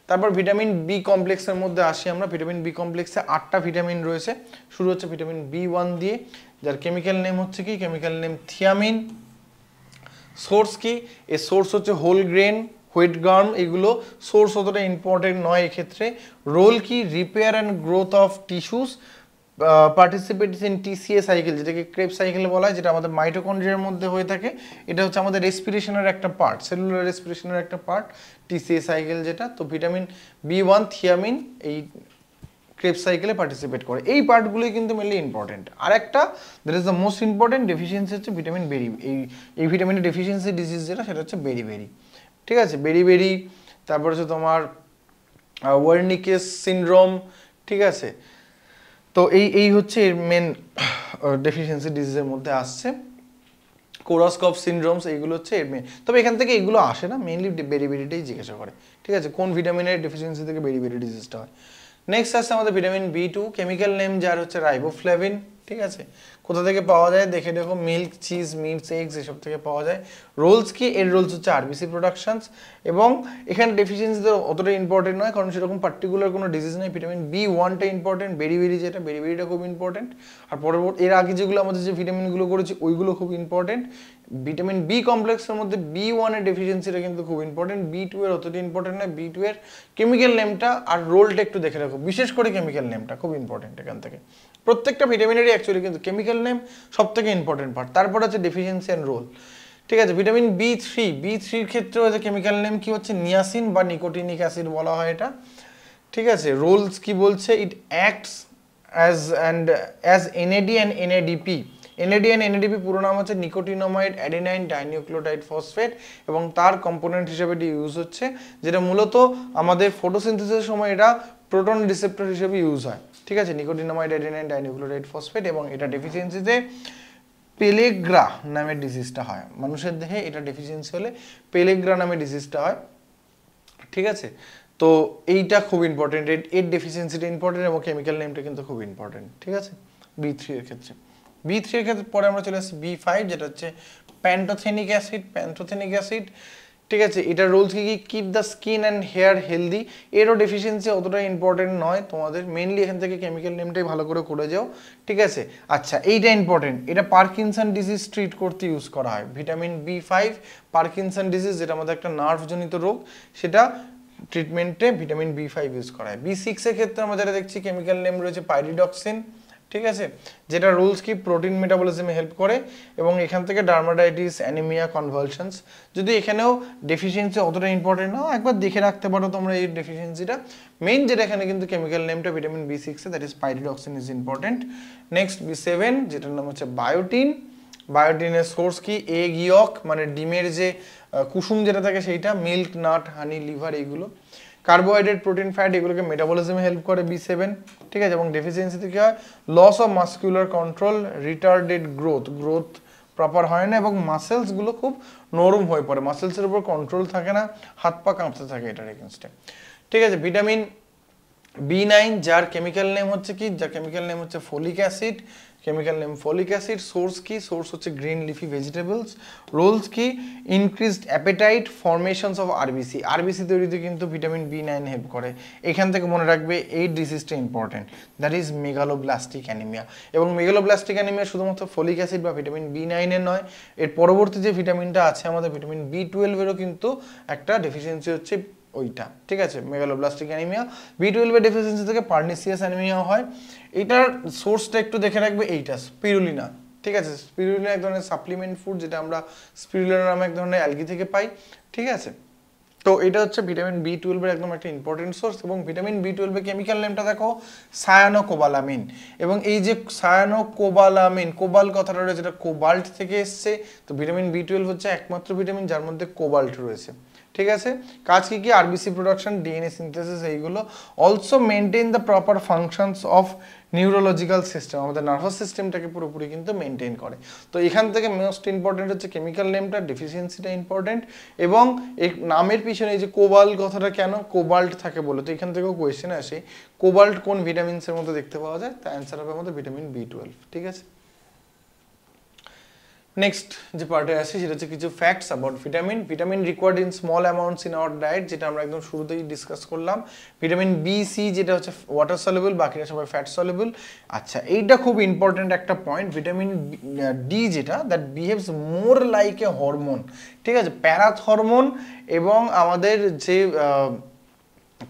তারপর ভিটামিন বি কমপ্লেক্সের মধ্যে আসি আমরা। ভিটামিন বি কমপ্লেক্সে 8টা ভিটামিন রয়েছে, শুরু হচ্ছে ভিটামিন বি1 দিয়ে, যার কেমিক্যাল নেম হচ্ছে কি, কেমিক্যাল নেম থিয়ামিন। সোর্স কি, এর সোর্স হচ্ছে হোল গ্রেন, হুইট গার্ম, এগুলো সোর্স অতটা ইম্পর্টেন্ট নয় এক্ষেত্রে। রোল কি, repair and growth of tissues, participates in TCA cycle, যেটাকে ক্রেব সাইকেল বলা হয়, যেটা আমাদের মাইটোকন্ড্রিয়ার মধ্যে হয়ে থাকে। এটা হচ্ছে আমাদের রেসপিরেশনের একটা পার্ট, সেলুলার রেসপিরেশনের একটা পার্ট, টিসিএ সাইকেল যেটা। তো ভিটামিন বি1 থিয়ামিন এই ক্রেব সাইকেলে পার্টিসিপেট করে, এই পার্টগুলোই কিন্তু মেনলি ইম্পর্টেন্ট। আর একটা that is the most important deficiency হচ্ছে ভিটামিন বেরি, এই ভিটামিনের ডেফিসিয়েন্সি ডিজিজ যেটা, সেটা হচ্ছে বেরি। ঠিক আছে, বেরি, তারপর হচ্ছে তোমার ওয়ার্নিকেস সিনড্রোম। ঠিক আছে, তো এই হচ্ছে এর মেন ডেফিসিয়েন্সি ডিজিজের মধ্যে আসছে। কোরাসকপ সিনড্রোমস, এইগুলো হচ্ছে এর মেন। তবে এখান থেকে এগুলো আসে না, মেনলি বেরিটাই জিজ্ঞাসা করে। ঠিক আছে, কোন ভিটামিনের ডেফিসিয়েন্সি থেকে বেরি ডিজিজটা হয়। নেক্সট আসছে আমাদের ভিটামিন বি2, কেমিক্যাল নেম যার হচ্ছে রাইবোফ্লেভিন। ঠিক আছে, কোথা থেকে পাওয়া যায় দেখে দেখো, মিল্ক, চিজ, মিটস, এগস এসব থেকে পাওয়া যায়। রোলস কি, এর রোলস হচ্ছে আরবিসি প্রোডাকশনস, এবং এখানে ডেফিসিয়েন্সি তো অতটা ইম্পর্টেন্ট নয়, কারণ সেরকম পার্টিকুলার কোনো ডিজিজ নেই। ভিটামিন বি1টা ইম্পর্টেন্ট, বেরি যেটা, বেরিটা খুব ইম্পর্টেন্ট। আর পরবর্তী এর আগে যেগুলো আমাদের যে ভিটামিনগুলো করেছি ওইগুলো খুব ইম্পর্টেন্ট। ভিটামিন বি কমপ্লেক্সের মধ্যে বি1 এর ডেফিসিয়েন্সিটা কিন্তু খুব ইম্পর্টেন্ট, বি2 এর অতটা ইম্পর্টেন্ট নয়। বি2 এর কেমিক্যাল নেমটা আর রোলটা একটু দেখে রাখো, বিশেষ করে কেমিক্যাল নেমটা খুব ইম্পর্টেন্ট। এখান থেকে প্রত্যেকটা ভিটামিনেরই অ্যাকচুয়ালি কিন্তু কেমিক্যাল নেম সব থেকে ইম্পর্টেন্ট পার্ট, তারপর হচ্ছে ডেফিসিয়েন্সি অ্যান্ড রোল। ঠিক আছে, ভিটামিন বি3 ক্ষেত্রে হচ্ছে কেমিক্যাল নেম কি হচ্ছে, নিয়াসিন বা নিকোটিনিক অ্যাসিড বলা হয় এটা। ঠিক আছে, রোলস কি বলছে, ইট acts as NAD and NADP. NAD and NADP পুরো নাম হচ্ছে নিকোটিনামাইড অ্যাডিনাইন ডাইনিউক্লিওটাইড ফসফেট, এবং তার কম্পোনেন্ট হিসেবে এটি ইউজ হচ্ছে, যেটা মূলত আমাদের ফটোসিনথেসিসের সময় এটা প্রোটন রিসেপ্টর হিসেবে ইউজ হয়। ঠিক আছে, নিকোটিনামাইড অ্যাডিনাইন ডাইনিউক্লিওটাইড ফসফেট, এবং এটা ডেফিসিয়েন্সিতে পেলেগ্রা নামের ডিজিজটা হয় মানুষের দেহে। এটা ডেফিসিয়েন্সি হলে পেলেগ্রা নামের ডিজিজটা হয়। ঠিক আছে, তো এইটা খুব ইম্পর্টেন্ট, এর ডেফিসিয়েন্সিটা ইম্পর্টেন্ট, এবং কেমিক্যাল নেমটা কিন্তু খুব ইম্পর্টেন্ট। ঠিক আছে, বি3 এর ক্ষেত্রে। বি3 এর ক্ষেত্রে পরে আমরা চলে আসছি বি5, যেটা হচ্ছে প্যান্টোথেনিক অ্যাসিড। ঠিক আছে, এটার রোলস কি কি? Keep the skin and hair healthy. এরও ডেফিসিয়েন্সি অতটা ইম্পর্টেন্ট নয় তোমাদের, মেনলি এখান থেকে কেমিক্যাল নেমটাই ভালো করে যাও। ঠিক আছে, আচ্ছা এইটা ইম্পর্টেন্ট, এটা পার্কিনসন ডিজিজ ট্রিট করতে ইউজ করা হয়। ভিটামিন B5 পার্কিনসন ডিজিজ, যেটা আমাদের একটা নার্ভজনিত রোগ, সেটা ট্রিটমেন্টে ভিটামিন B5 ইউজ করা হয়। B6 এর ক্ষেত্রে আমরা যেটা দেখছি কেমিক্যাল নেম রয়েছে পাইরিডক্সিন। ঠিক আছে, যেটা রুলস কি প্রোটিন মেটাবলিজমে হেল্প করে, এবং এখান থেকে ডার্মাটাইটিস, অ্যানিমিয়া, কনভালশনস। যদি এখানেও ডেফিসিয়েন্সি অতটা ইম্পর্টেন্ট না, একবার দেখে রাখতে পারো তোমরা এই ডেফিসিয়েন্সিটা। মেইন যেটা এখানে কিন্তু কেমিক্যাল নেমটা vitamin B6 A, that is pyridoxine is important. Next B7, যেটার নাম হচ্ছে বায়োটিন। বায়োটিনের সোর্স কি? এগ ইয়ক, মানে ডিমের যে কুসুম যেটা থাকে সেইটা, মিল্ক, নাট, হানি, লিভার, এইগুলো। কার্বোহাইড্রেট, প্রোটিন, ফ্যাট, এগুলোকে মেটাবলিজমে হেল্প করে B7। ঠিক আছে, এবং ডেফিসিয়েন্সিতে কি হয়? Loss of muscular control, retarded growth proper হয় না, এবং মাসেলসগুলো খুব নরম হয়ে পড়ে, মাসেলসের উপর কন্ট্রোল থাকে না, হাত পা কাঁপতে থাকে এটার এগেনস্টে। ঠিক আছে, ভিটামিন B9, যার কেমিক্যাল নেম হচ্ছে কি? যার কেমিক্যাল নেম হচ্ছে folic acid. Chemical name folic acid. Source কি? সোর্স হচ্ছে গ্রিন লিফি ভেজিটেবলস। রোলস কি? Increased appetite, formations of RBC. RBC তৈরিতে কিন্তু ভিটামিন B9 হেল্প করে। এখান থেকে মনে রাখবে এই ডিজিজটা important, that is megaloblastic anaemia. এবং মেগালোব্লাস্টিক অ্যানিমিয়া শুধুমাত্র ফোলিক অ্যাসিড বা ভিটামিন B9 এর নয়, এর পরবর্তী যে ভিটামিনটা আছে আমাদের ভিটামিন B12 এরও কিন্তু একটা ডেফিসিয়েন্সি হচ্ছে ওইটা। ঠিক আছে, মেগালোব্লাস্টিক অ্যানিমিয়া। B12 এর ডেফিসিয়েন্সি থেকে পার্নিসিয়াস অ্যানিমিয়া হয়। এটার সোর্সটা একটু দেখে রাখবে, এইটা স্পিরুলিনা। ঠিক আছে, স্পিরুলিনা এক ধরনের সাপ্লিমেন্ট ফুড, যেটা আমরা স্পিরুলিনা নামে এক ধরনের অ্যালগি থেকে পাই। ঠিক আছে, তো এটা হচ্ছে ভিটামিন B12 এর একদম একটা ইম্পর্টেন্ট সোর্স। এবং ভিটামিন B12 এর কেমিক্যাল নেমটা দেখো সায়ানোকোবালামিন। এবং এই যে সায়ানোকোবালামিন, কোবাল কথাটা রয়েছে, এটা কোবাল্ট থেকে এসছে। তো ভিটামিন B12 হচ্ছে একমাত্র ভিটামিন যার মধ্যে কোবাল্ট রয়েছে। ঠিক আছে, কাজ কি কি? আরবিসি প্রোডাকশন, ডিএনএ সিনথেসিস, এইগুলো। Also maintain the proper functions of neurological system, আমাদের নার্ভাস সিস্টেমটাকে পুরোপুরি কিন্তু মেনটেন করে। তো এখান থেকে মোস্ট ইম্পর্টেন্ট হচ্ছে কেমিক্যাল নেমটা, ডেফিসিয়েন্সিটা ইম্পর্টেন্ট, এবং এই নামের পিছনে এই যে কোবাল্ট কথাটা কেন কোবাল্ট থাকে বলে, তো এখান থেকেও কোয়েশ্চেন আসে কোবাল্ট কোন ভিটামিনসের মধ্যে দেখতে পাওয়া যায়, তা অ্যান্সার হবে আমাদের ভিটামিন B12। ঠিক আছে, নেক্সট যে পার্টে আসি সেটা হচ্ছে কিছু facts about vitamin. Vitamin required in small amounts in our diet, যেটা আমরা একদম শুরুতেই ডিসকাস করলাম। ভিটামিন B, C যেটা হচ্ছে ওয়াটার সলিউবল, বাকিরা সবাই ফ্যাট সলিউবল। আচ্ছা, এইটা খুব ইম্পর্টেন্ট একটা পয়েন্ট। ভিটামিন D যেটা, that behaves more like a hormone. ঠিক আছে, প্যারাথরমোন এবং আমাদের যে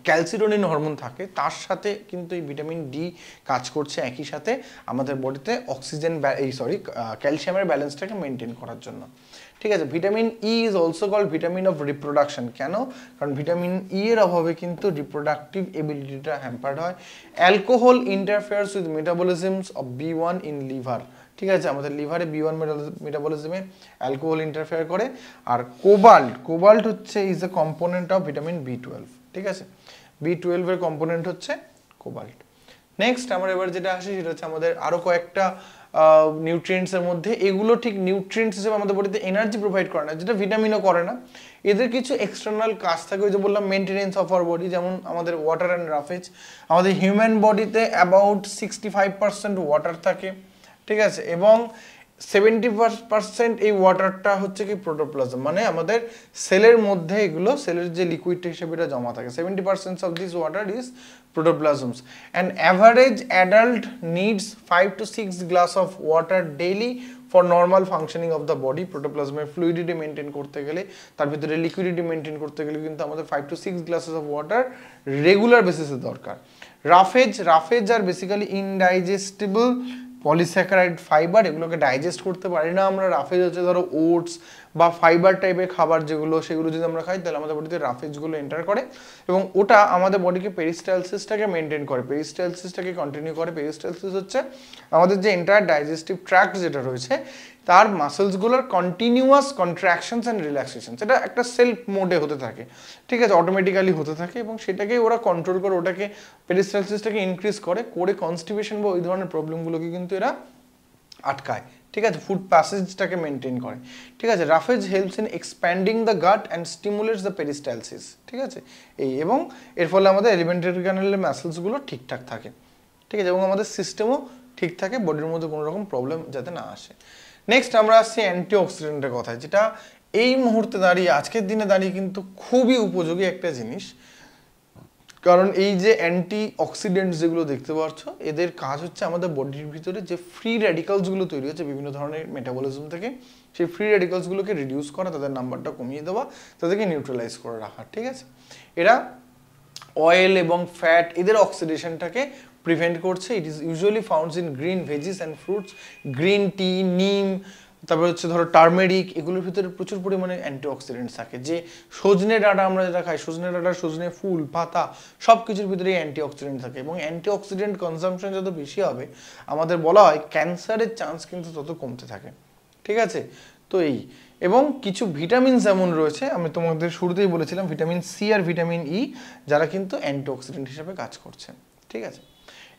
ক্যালসিটোনিন হরমোন থাকে তার সাথে কিন্তু এই ভিটামিন D কাজ করছে একই সাথে আমাদের বডিতে অক্সিজেন ক্যালসিয়ামের ব্যালেন্সটাকে মেনটেন করার জন্য। ঠিক আছে, vitamin E is also called vitamin of reproduction. কেন? কারণ ভিটামিন E এর অভাবে কিন্তু রিপ্রোডাক্টিভ এবিলিটিটা হ্যাম্পার্ড হয়। Alcohol interferes with metabolisms of B1 in liver. ঠিক আছে, আমাদের লিভারে B1 মেটাবলিজমে অ্যালকোহল ইন্টারফেয়ার করে। আর কোবাল্ট হচ্ছে is a component of vitamin B12। ঠিক আছে, B12 এর কম্পোনেন্ট হচ্ছে কোবাল্ট। নেক্সট আমরা এবার যেটা আসি সেটা হচ্ছে আমাদের আরো কয়েকটা নিউট্রিয়েন্টস এর মধ্যে, এগুলো ঠিক নিউট্রিয়েন্টস হিসেবে আমাদের বডিতে এনার্জি প্রোভাইড করে না, যেটা ভিটামিনও করে না। এদের কিছু এক্সটার্নাল কাজ থাকে, ওই যে বললাম মেনটেনেন্স অফ আওয়ার বডি। যেমন আমাদের ওয়াটার অ্যান্ড রাফেজ, আমাদের হিউম্যান বডিতে অ্যাবাউট 65% ওয়াটার থাকে। ঠিক আছে, এবং 70% এই ওয়াটারটা হচ্ছে কি প্রোটোপ্লাজম, মানে আমাদের সেলের মধ্যে এগুলো সেলের যে লিকুইড হিসেবে এটা জমা থাকে। 70% of this water is protoplasms. And average adult needs 5 to 6 glass of water daily for normal functioning of the body. প্রোটোপ্লাজমের ফ্লুইডিটি মেনটেন করতে গেলে, তার ভিতরে লিকুইডিটি মেনটেন করতে গেলে কিন্তু আমাদের 5 to 6 glasses of water regular বেসিসে দরকার। রাফেজ আর বেসিক্যালি ইনডাইজেস্টেবল পলিস্যাকারাইড ফাইবার, এগুলোকে ডাইজেস্ট করতে পারি না আমরা। রাফেজ হচ্ছে ধরো ওটস বা ফাইবার টাইপের খাবার যেগুলো, সেগুলো যদি আমরা খাই তাহলে আমাদের বডিতে রাফেজগুলো এন্টার করে, এবং ওটা আমাদের বডিকে পেরিস্টালসিসটাকে মেনটেন করে, পেরিস্টালসিসটাকে কন্টিনিউ করে। পেরিস্টালসিস হচ্ছে আমাদের যে এন্টায়ার ডাইজেস্টিভ ট্র্যাক্ট যেটা রয়েছে তার মাসেলসগুলোর কন্টিনিউয়াস কন্ট্রাকশনস অ্যান্ড রিল্যাক্সেশনস, এটা একটা সেলফ মোডে হতে থাকে। ঠিক আছে, অটোমেটিক্যালি হতে থাকে, এবং সেটাকেই ওরা কন্ট্রোল করে, ওটাকে পেরিস্টালসিসটাকে ইনক্রিজ করে কনস্টিপেশন বা ওই ধরনের প্রবলেমগুলোকে কিন্তু এরা আটকায়। ঠিক আছে, ফুড প্যাসেজটাকে মেনটেন করে। ঠিক আছে, roughage helps in expanding the gut and stimulates the peristalsis. ঠিক আছে, এবং এর ফলে আমাদের এলিমেন্টারি ক্যানেলের মাসেলসগুলো ঠিকঠাক থাকে। ঠিক আছে, এবং আমাদের সিস্টেমও ঠিক থাকে, বডির মধ্যে কোনো রকম প্রবলেম যাতে না আসে। নেক্সট আমরা আসছি অ্যান্টিঅক্সিডেন্টের কথায়, যেটা এই মুহূর্তে দাঁড়িয়ে আজকের দিনে দাঁড়িয়ে কিন্তু খুবই উপযোগী একটা জিনিস, কারণ এই যে অ্যান্টি অক্সিডেন্টস যেগুলো দেখতে পাচ্ছ এদের কাজ হচ্ছে আমাদের বডির ভিতরে যে ফ্রি র্যাডিক্যালসগুলো তৈরি হচ্ছে বিভিন্ন ধরনের মেটাবলিজম থেকে, সেই ফ্রি র্যাডিক্যালসগুলোকে রিডিউস করা, তাদের নাম্বারটা কমিয়ে দেওয়া, তাদেরকে নিউট্রালাইজ করে রাখা। ঠিক আছে, এরা অয়েল এবং ফ্যাট এদের অক্সিডেশনটাকে প্রিভেন্ট করছে। It is usually founds in green veggies and fruits, green tea, neem, তারপরে হচ্ছে ধরো টার্মেরিক, এগুলোর ভিতরে প্রচুর পরিমাণে অ্যান্টিঅক্সিডেন্টস থাকে। যে সজনে ডাঁটা আমরা যেটা খাই, সজনে ডাঁটা, সজনে ফুল, পাতা, সব কিছুর ভিতরে অ্যান্টিঅক্সিডেন্ট থাকে, এবং অ্যান্টিঅক্সিডেন্ট কনজাম্পশন যত বেশি হবে আমাদের বলা হয় ক্যান্সারের চান্স কিন্তু তত কমতে থাকে। ঠিক আছে, তো এই এবং কিছু ভিটামিনস এমন রয়েছে, আমি তোমাদের শুরুতেই বলেছিলাম ভিটামিন সি আর ভিটামিন ই, যারা কিন্তু অ্যান্টিঅক্সিডেন্ট হিসেবে কাজ করছে। ঠিক আছে,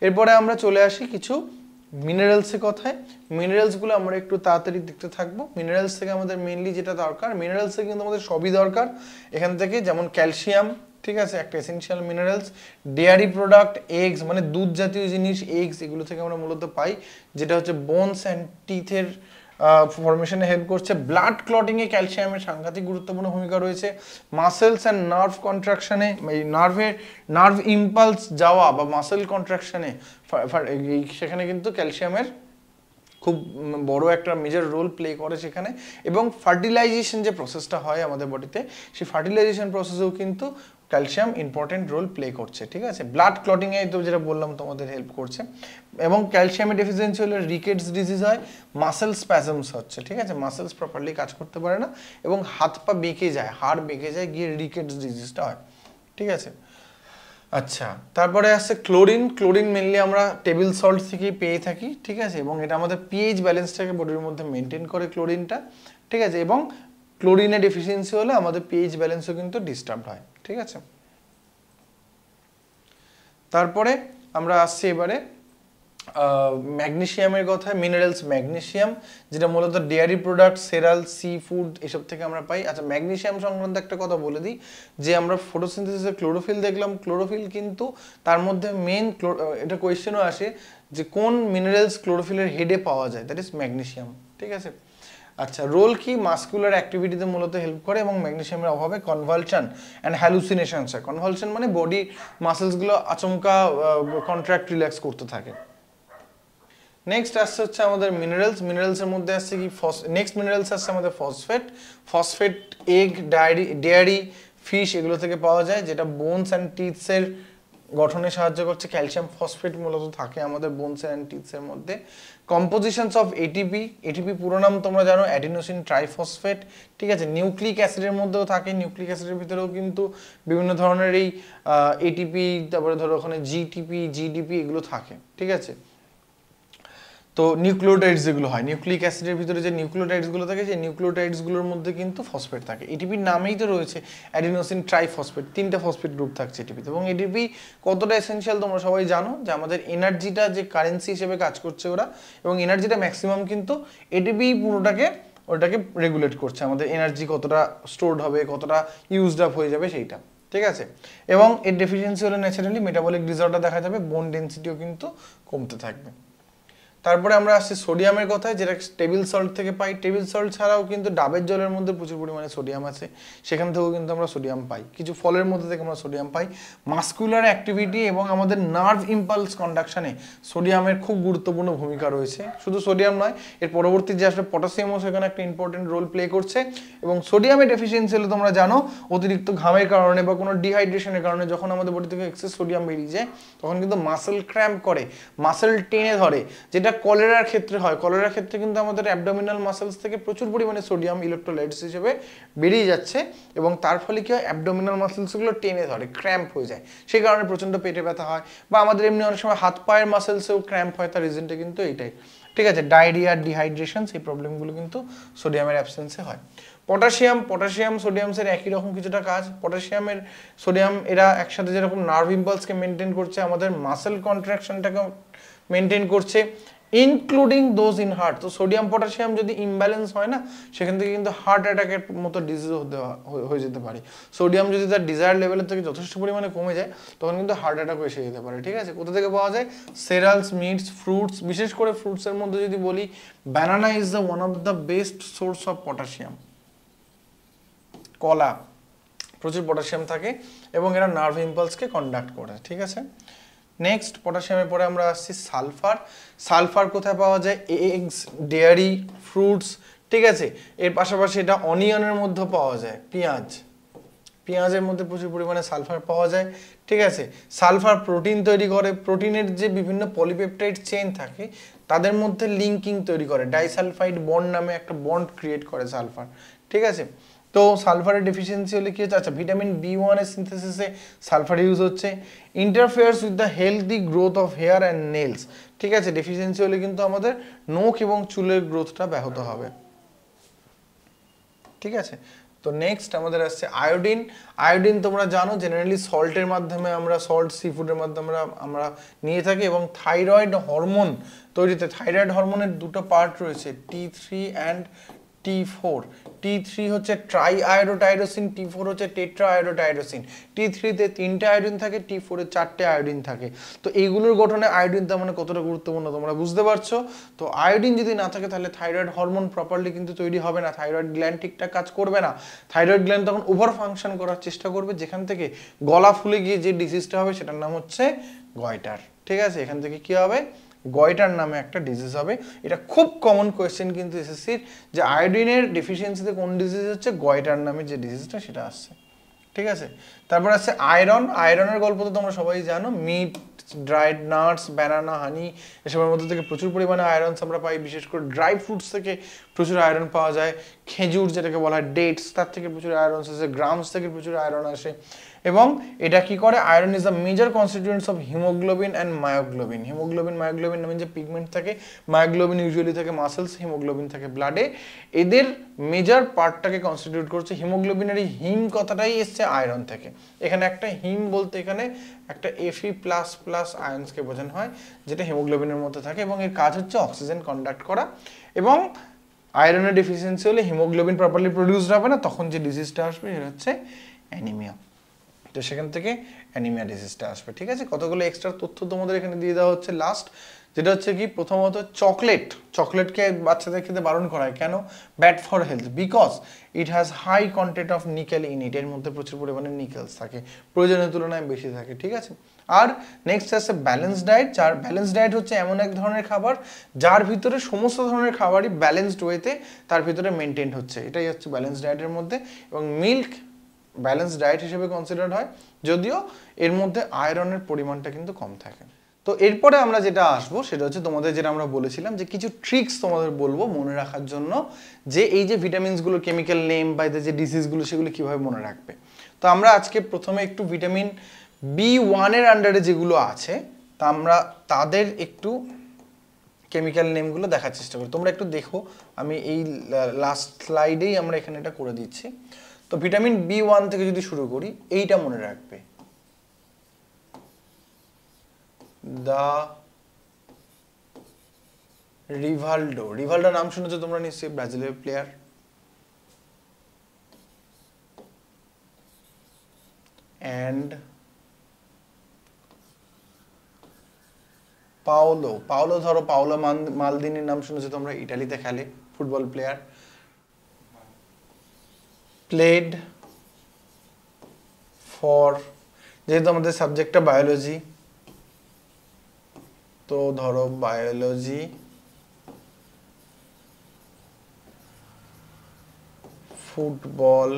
এরপরে আমরা চলে আসি কিছু মিনারেলসের কথায়। মিনারেলসগুলো আমরা একটু তাড়াতাড়ি দেখতে থাকবো। মিনারেলস থেকে আমাদের মেইনলি যেটা দরকার, মিনারেলসে কিন্তু আমাদের সবই দরকার এখান থেকে, যেমন ক্যালসিয়াম, ঠিক আছে, একটা essential minerals. Dairy product, eggs মানে দুধ জাতীয় জিনিস, এগস, এগুলো থেকে আমরা মূলত পাই, যেটা হচ্ছে বোনস অ্যান্ড টিথের ফরমেশনে হেল্প করছে। ব্লাড ক্লটিংয়ে ক্যালসিয়ামের সাংঘাতিক গুরুত্বপূর্ণ ভূমিকা রয়েছে। মাসেলস অ্যান্ড নার্ভ কন্ট্রাকশনে, এই নার্ভ ইম্পালস যাওয়া বা মাসেল কন্ট্রাকশনে, সেখানে কিন্তু ক্যালসিয়ামের খুব বড় একটা মেজর রোল প্লে করে সেখানে। এবং ফার্টিলাইজেশন যে প্রসেসটা হয় আমাদের বডিতে, সেই ফার্টিলাইজেশন প্রসেসেও কিন্তু ক্যালসিয়াম ইম্পর্টেন্ট রোল প্লে করছে। ঠিক আছে, ব্লাড ক্লটিংয়ে তো যেটা বললাম তোমাদের হেল্প করছে। এবং ক্যালসিয়ামের ডেফিসিয়েন্সি হলে রিকেটস ডিজিজ হয়, মাসেল স্প্যাজমস হচ্ছে। ঠিক আছে, মাসেলস প্রপারলি কাজ করতে পারে না এবং হাত পা বেঁকে যায়, হাড় বেঁকে যায়, গিয়ে রিকেটস ডিজিজটা হয়। ঠিক আছে, আচ্ছা, তারপরে আসছে ক্লোরিন। ক্লোরিন মেনলি আমরা টেবিল সল্ট থেকেই পেয়ে থাকি। ঠিক আছে, এবং এটা আমাদের পিএইচ ব্যালেন্সটাকে বডির মধ্যে মেনটেন করে ক্লোরিনটা। ঠিক আছে, এবং ক্লোরিনের ডেফিসিয়েন্সি হলে আমাদের পিএইচ ব্যালেন্সও কিন্তু ডিস্টার্ব হয়। ঠিক আছে, তারপরে আমরা আসছি এবারে ম্যাগনেসিয়ামের কথা। মিনারেলস ম্যাগনেসিয়াম, যেটা মূলত dairy product, cereal, sea food এসব থেকে আমরা পাই। আচ্ছা, ম্যাগনেসিয়াম সংক্রান্ত একটা কথা বলে দিই, যে আমরা ফটোসিনথেসিসে ক্লোরোফিল দেখলাম, ক্লোরোফিল কিন্তু তার মধ্যে মেন, এটা কোয়েশ্চেনও আসে যে কোন মিনারেলস ক্লোরোফিলের হেডে পাওয়া যায়, দ্যাট ইজ ম্যাগনেসিয়াম। ঠিক আছে, আচ্ছা, রোল কি? মাসকুলার অ্যাক্টিভিটিতে মূলত হেল্প করে, এবং ম্যাগনেসিয়ামের অভাবে কনভালশন অ্যান্ড হ্যালুসিনেশনস হয়। কনভালশন মানে বডি মাসেলসগুলো আচমকা কন্ট্রাক্ট রিল্যাক্স করতে থাকে। নেক্সট আসছে হচ্ছে আমাদের মিনারেলস। মিনারেলসের মধ্যে আসছে কি, নেক্সট মিনারেলস আসছে আমাদের phosphate. Phosphate egg, dairy, fish এগুলো থেকে পাওয়া যায়, যেটা বোনস অ্যান্ড টিথসের গঠনে সাহায্য করছে। ক্যালসিয়াম ফসফেট মূলত থাকে আমাদের বোনস অ্যান্ড টিথসের মধ্যে। কম্পোজিশনস অফ এটিপি, এটিপি পুরো নাম তোমরা জানো, অ্যাডিনোসিন ট্রাইফসফেট। ঠিক আছে, নিউক্লিক অ্যাসিডের মধ্যেও থাকে, নিউক্লিক অ্যাসিডের ভিতরেও কিন্তু বিভিন্ন ধরনের এই এটিপি, তারপরে ধরো ওখানে জিটিপি, জিডিপি এগুলো থাকে। ঠিক আছে, তো নিউক্লিওটাইডস যেগুলো হয়, নিউক্লিক অ্যাসিডের ভিতরে যে নিউক্লিওটাইডসগুলো থাকে, সেই নিউক্লিওটাইডসগুলোর মধ্যে কিন্তু ফসফেট থাকে। এটিপির নামেই তো রয়েছে অ্যাডিনোসিন ট্রাইফসফেট, 3টা ফসফেট গ্রুপ থাকছে এটিপিতে। এবং এটিপি কতটা এসেনশিয়াল তোমরা সবাই জানো, যে আমাদের এনার্জিটা যে কারেন্সি হিসেবে কাজ করছে ওরা, এবং এনার্জিটা ম্যাক্সিমাম কিন্তু এটিপি পুরোটাকে ওটাকে রেগুলেট করছে, আমাদের এনার্জি কতটা স্টোরড হবে, কতটা ইউজড আপ হয়ে যাবে সেইটা। ঠিক আছে, এবং এর ডেফিসিয়েন্সি হলে ন্যাচারালি মেটাবলিক ডিসঅর্ডার দেখা যাবে, বোন ডেনসিটিও কিন্তু কমতে থাকবে। তারপরে আমরা আসছি সোডিয়ামের কথায়, যেটা টেবিল সল্ট থেকে পাই। টেবিল সল্ট ছাড়াও কিন্তু ডাবের জলের মধ্যে প্রচুর পরিমাণে সোডিয়াম আছে, সেখান থেকেও কিন্তু আমরা সোডিয়াম পাই। কিছু ফলের মধ্যে থেকে আমরা সোডিয়াম পাই। মাসকুলার অ্যাক্টিভিটি এবং আমাদের নার্ভ ইম্পালস কন্ডাকশনে সোডিয়ামের খুব গুরুত্বপূর্ণ ভূমিকা রয়েছে। শুধু সোডিয়াম নয়, এর পরবর্তী যে আসলে পটাশিয়ামও সেখানে একটা ইম্পর্টেন্ট রোল প্লে করছে। এবং সোডিয়ামের ডেফিসিয়েন্সি হলে তোমরা জানো, অতিরিক্ত ঘামের কারণে বা কোনো ডিহাইড্রেশনের কারণে যখন আমাদের বডি থেকে এক্সেস সোডিয়াম বেরিয়ে যায়, তখন কিন্তু মাসেল ক্র্যাম্প করে, মাসেল টেনে ধরে, যেটা কলেরার ক্ষেত্রে হয়। কলেরার ক্ষেত্রে কিন্তু আমাদের অ্যাবডোমিনাল মাসেলস থেকে প্রচুর পরিমাণে সোডিয়াম ইলেকট্রোলাইটস হিসেবে বেরিয়ে যাচ্ছে, এবং তার ফলে কি হয়, অ্যাবডোমিনাল মাসেলসগুলো টেনে ধরে, ক্র্যাম্প হয়ে যায়, সেই কারণে প্রচণ্ড পেটে ব্যথা হয়। বা আমাদের এমনি অনেক সময় হাত পায়ের মাসেলসেও ক্র্যাম্প হয়, তার রিজনটা কিন্তু এইটাই। ঠিক আছে, ডায়রিয়া, ডিহাইড্রেশন, সেই প্রবলেমগুলো কিন্তু সোডিয়ামের অ্যাবসেন্সে হয়। পটাশিয়াম সোডিয়ামসের একই রকম কিছুটা কাজ। পটাশিয়ামের সোডিয়াম এরা একসাথে যেরকম নার্ভ ইম্পালসকে মেনটেন করছে, আমাদের মাসেল কন্ট্রাকশনটাকে মেনটেন করছে, ইনক্লুডিং দোজ ইন হার্ট। তো সোডিয়াম পটাশিয়াম যদি ইমব্যালেন্স হয় না, সেখান থেকে কিন্তু হার্ট অ্যাটাকের মতো ডিজিজ হয়ে যেতে পারে। সোডিয়াম যদি তার ডিজায়ার লেভেলের থেকে যথেষ্ট পরিমাণে কমে যায়, তখন কিন্তু হার্ট অ্যাটাক এসে যেতে পারে। ঠিক আছে, কোথা থেকে পাওয়া যায়? সেরালস, মিটস, ফ্রুটস। বিশেষ করে ফ্রুটসের মধ্যে যদি বলি, banana is the one of the best source of potassium. কলা, প্রচুর পটাশিয়াম থাকে এবং এরা নার্ভ ইম্পালসকে কন্ডাক্ট করে, ঠিক আছে। নেক্সট পটাশিয়ামের পরে আমরা আসছি সালফার। সালফার কোথায় পাওয়া যায়? এগস, ডেয়ারি, ফ্রুটস, ঠিক আছে। এর পাশাপাশি এটা অনিয়নের মধ্যে পাওয়া যায়, পেঁয়াজের মধ্যে প্রচুর পরিমাণে সালফার পাওয়া যায়, ঠিক আছে। সালফার প্রোটিন তৈরি করে, প্রোটিনের যে বিভিন্ন পলিপেপটাইড চেইন থাকে তাদের মধ্যে লিঙ্কিং তৈরি করে, ডাইসালফাইড বন্ড নামে একটা বন্ড ক্রিয়েট করে সালফার, ঠিক আছে। তো সালফারের ডেফিসিয়েন্সি হলে কি হচ্ছে? আচ্ছা, ভিটামিন B1 এর সিনথেসিসে সালফার ইউজ হচ্ছে। Interferes with the healthy growth of hair and nails, ঠিক আছে। ডেফিসিয়েন্সি হলে কিন্তু আমাদের নখ এবং চুলের গ্রোথটা ব্যাহত হবে, ঠিক আছে। তো নেক্সট আমাদের আসছে আয়োডিন। আয়োডিন তোমরা জানো জেনারেলি সল্টের মাধ্যমে আমরা, সল্ট সি ফুডের মাধ্যমে আমরা নিয়ে থাকি এবং থাইরয়েড হরমোন তৈরিতে, থাইরয়েড হরমোনের দুটো পার্ট রয়েছে, T3 অ্যান্ড T4। T3 হচ্ছে ট্রাই আয়োডোটাইরোসিন, T4 হচ্ছে টেট্রা আয়োডোটাইরোসিন। T3 তে 3টে আয়োডিন থাকে, T4 এ 4টে আয়োডিন থাকে। তো এইগুলোর গঠনে আয়োডিন তার মানে কতটা গুরুত্বপূর্ণ তোমরা বুঝতে পারছো। তো আয়োডিন যদি না থাকে তাহলে থাইরয়েড হরমোন প্রপারলি কিন্তু তৈরি হবে না, থাইরয়েড গ্ল্যান্ড ঠিকঠাক কাজ করবে না। থাইরয়েড গ্ল্যান্ড তখন ওভার ফাংশন করার চেষ্টা করবে, যেখান থেকে গলা ফুলে গিয়ে যে ডিজিজটা হবে সেটার নাম হচ্ছে গয়টার, ঠিক আছে। এখান থেকে কি হবে? গয়টার নামে একটা ডিজিজ হবে। এটা খুব কমন কোয়েশ্চেন কিন্তু এসএসসির, যে আয়োডিনের ডেফিসিয়েন্সিতে কোন ডিজিজ হচ্ছে, গয়টার নামে যে ডিজিজটা সেটা আসছে, ঠিক আছে। তারপর আছে আয়রন। আয়রনের গল্প তো তোমরা সবাই জানো, মিট, ড্রাইড নাটস, ব্যানানা, হানি এসবের মধ্যে থেকে প্রচুর পরিমাণে আয়রনস আমরা পাই। বিশেষ করে ড্রাই ফ্রুটস থেকে প্রচুর আয়রন পাওয়া যায়। খেজুর যেটাকে বলা হয় ডেটস, তার থেকে প্রচুর আয়রন আসে, গ্রামস থেকে প্রচুর আয়রন আসে। এবং এটা কি করে? Iron is the major constituents of haemoglobin and myoglobin. Haemoglobin, myoglobin নামে যে পিগমেন্ট থাকে, মায়োগ্লোবিন ইউজুয়ালি থাকে মাসেলস, হিমোগ্লোবিন থাকে ব্লাডে। এদের মেজর পার্টটাকে কনস্টিটিউট করছে হিমোগ্লোবিনের, এই হিম কথাটাই এসছে আয়রন থেকে। এখানে একটা হিম বলতে এখানে একটা Fe++ আয়নসকে বোঝানো হয়, যেটা হিমোগ্লোবিনের মধ্যে থাকে এবং এর কাজ হচ্ছে অক্সিজেন কন্ডাক্ট করা। এবং আয়রনের ডেফিসিয়েন্সি হলে হিমোগ্লোবিন প্রপারলি প্রডিউসড হবে না, তখন যে ডিজিজটা আসবে সেটা হচ্ছে অ্যানিমিয়া। তো সেখান থেকে অ্যানিমিয়া ডিজিজটা আসবে, ঠিক আছে। কতগুলো এক্সট্রা তথ্য তোমাদের এখানে দিয়ে দেওয়া হচ্ছে লাস্ট, যেটা হচ্ছে কি, প্রথমত চকলেটকে বাচ্চাদের খেতে বারণ করা হয় কেন? Bad for health, because it has high content of nickel in it. এর মধ্যে প্রচুর পরিমাণে নিকেলস থাকে, প্রয়োজনের তুলনায় বেশি থাকে, ঠিক আছে। আর নেক্সট আছে ব্যালেন্স ডায়েট। যার ব্যালেন্স ডায়েট হচ্ছে এমন এক ধরনের খাবার যার ভিতরে সমস্ত ধরনের খাবারই ব্যালেন্সড ওয়েতে তার ভিতরে মেনটেন হচ্ছে, এটাই হচ্ছে ব্যালেন্স ডায়েটের মধ্যে। এবং মিল্ক ব্যালেন্স ডায়েট হিসেবে কনসিডার্ড হয়, যদিও এর মধ্যে আয়রনের পরিমাণটা কিন্তু কম থাকে। তো এরপরে আমরা যেটা আসবো সেটা হচ্ছে তোমাদের যেটা আমরা বলেছিলাম যে কিছু ট্রিক্স তোমাদের বলবো মনে রাখার জন্য, যে এই যে ভিটামিনসগুলো কেমিক্যাল নেম বা এদের যে ডিজিজগুলো সেগুলো কিভাবে মনে রাখবে। তো আমরা আজকে প্রথমে একটু ভিটামিন B1 এর আন্ডারে যেগুলো আছে তা আমরা তাদের একটু কেমিক্যাল নেমগুলো দেখার চেষ্টা করি। তোমরা একটু দেখো, আমি এই লাস্ট স্লাইডেই আমরা এখানে এটা করে দিচ্ছি। তো ভিটামিন B1 থেকে যদি শুরু করি, এইটা মনে রাখবে, দা রিভালডো নাম শুনেছো তোমরা নিশ্চয়ই, ব্রাজিলের প্লেয়ার। অ্যান্ড পাওলো ধরো, পাওলো মালদিনির নাম শুনেছো তোমরা, ইটালিতে খেলে, ফুটবল প্লেয়ার। প্লেড ফর, যেহেতু আমাদের সাবজেক্টটা বায়োলজি, তো ধরো বায়োলজি ফুটবল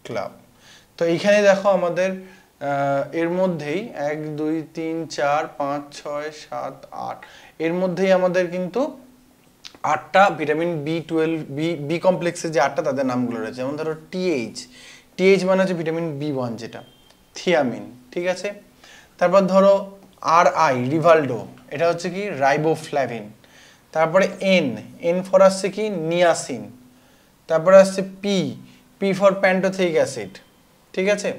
ক্লাব। তো এইখানে দেখো আমাদের এর মধ্যেই 1 2 3 4 5 6 7 8 এর মধ্যেই আমাদের কিন্তু 8টা ভিটামিন বি কমপ্লেক্সের যে 8টা তাদের নামগুলো রয়েছে। যেমন ধরো টিএইচ মানে হচ্ছে ভিটামিন B1, যেটা থিয়ামিন, ঠিক আছে। তারপর ধরো রিভালডো, এটা হচ্ছে কি রাইবোফ্লাভিন। তারপরে এন ফর আসছে কি নিয়াসিন। তারপরে আসছে পি ফর প্যান্টোথেনিক অ্যাসিড, ঠিক আছে,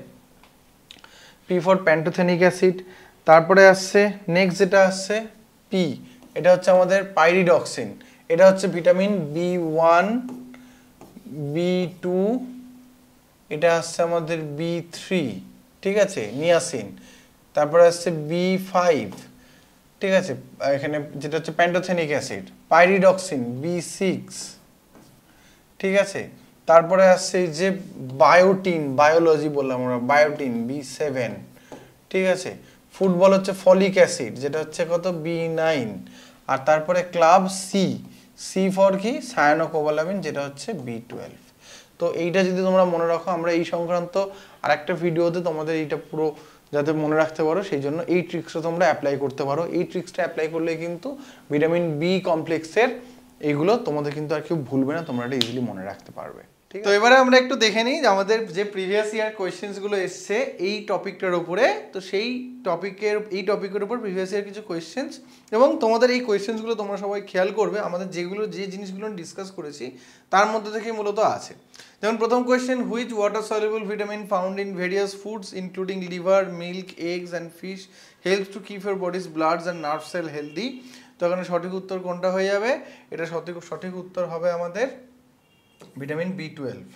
পি ফর প্যান্টোথেনিক অ্যাসিড। তারপরে আসছে নেক্সট যেটা আসছে পি, এটা হচ্ছে আমাদের পাইরিডক্সিন, এটা হচ্ছে ভিটামিন B1 B2, এটা আসছে আমাদের B3, ঠিক আছে, নিয়াসিন। তারপরে আসছে B5, ঠিক আছে, এখানে যেটা হচ্ছে প্যান্টোথেনিক অ্যাসিড। পাইরিডক্সিন B6, ঠিক আছে। তারপরে আসছে যে বায়োটিন, বায়োলজি বললাম আমরা, বায়োটিন B7, ঠিক আছে। ফুটবল হচ্ছে ফলিক অ্যাসিড, যেটা হচ্ছে কত B9। আর তারপরে ক্লাব সি, সি ফর কি সায়ানোকোবালামিন, যেটা হচ্ছে B12। তো এইটা যদি তোমরা মনে রাখো, আমরা এই সংক্রান্ত আরেকটা ভিডিওতে তোমাদের এইটা পুরো যাতে মনে রাখতে পারো সেই জন্য এই ট্রিক্সটা তোমরা অ্যাপ্লাই করতে পারো। এই ট্রিক্সটা অ্যাপ্লাই করলে কিন্তু ভিটামিন বি কমপ্লেক্সের এইগুলো তোমাদের কিন্তু আর কেউ ভুলবে না, তোমরা এটা ইজিলি মনে রাখতে পারবে। তো এবারে আমরা একটু দেখে নিই যে আমাদের যে প্রিভিয়াস ইয়ার কোয়েশ্চেন্সগুলো এসছে এই টপিকটার উপরে। তো সেই টপিকের উপর প্রিভিয়াস ইয়ার কিছু কোয়েশ্চেন্স, এবং তোমাদের এই কোয়েশ্চেন্সগুলো তোমরা সবাই খেয়াল করবে, আমাদের যে জিনিসগুলো ডিসকাস করেছি তার মধ্যে থেকেই মূলত আছে। যেমন প্রথম question, which water soluble vitamin found in various foods including liver, milk, eggs and fish helps to keep your bodies bloods and nerve cell healthy. তো এখানে সঠিক উত্তর কোনটা হয়ে যাবে? এটা সঠিক উত্তর হবে আমাদের ভিটামিন B12।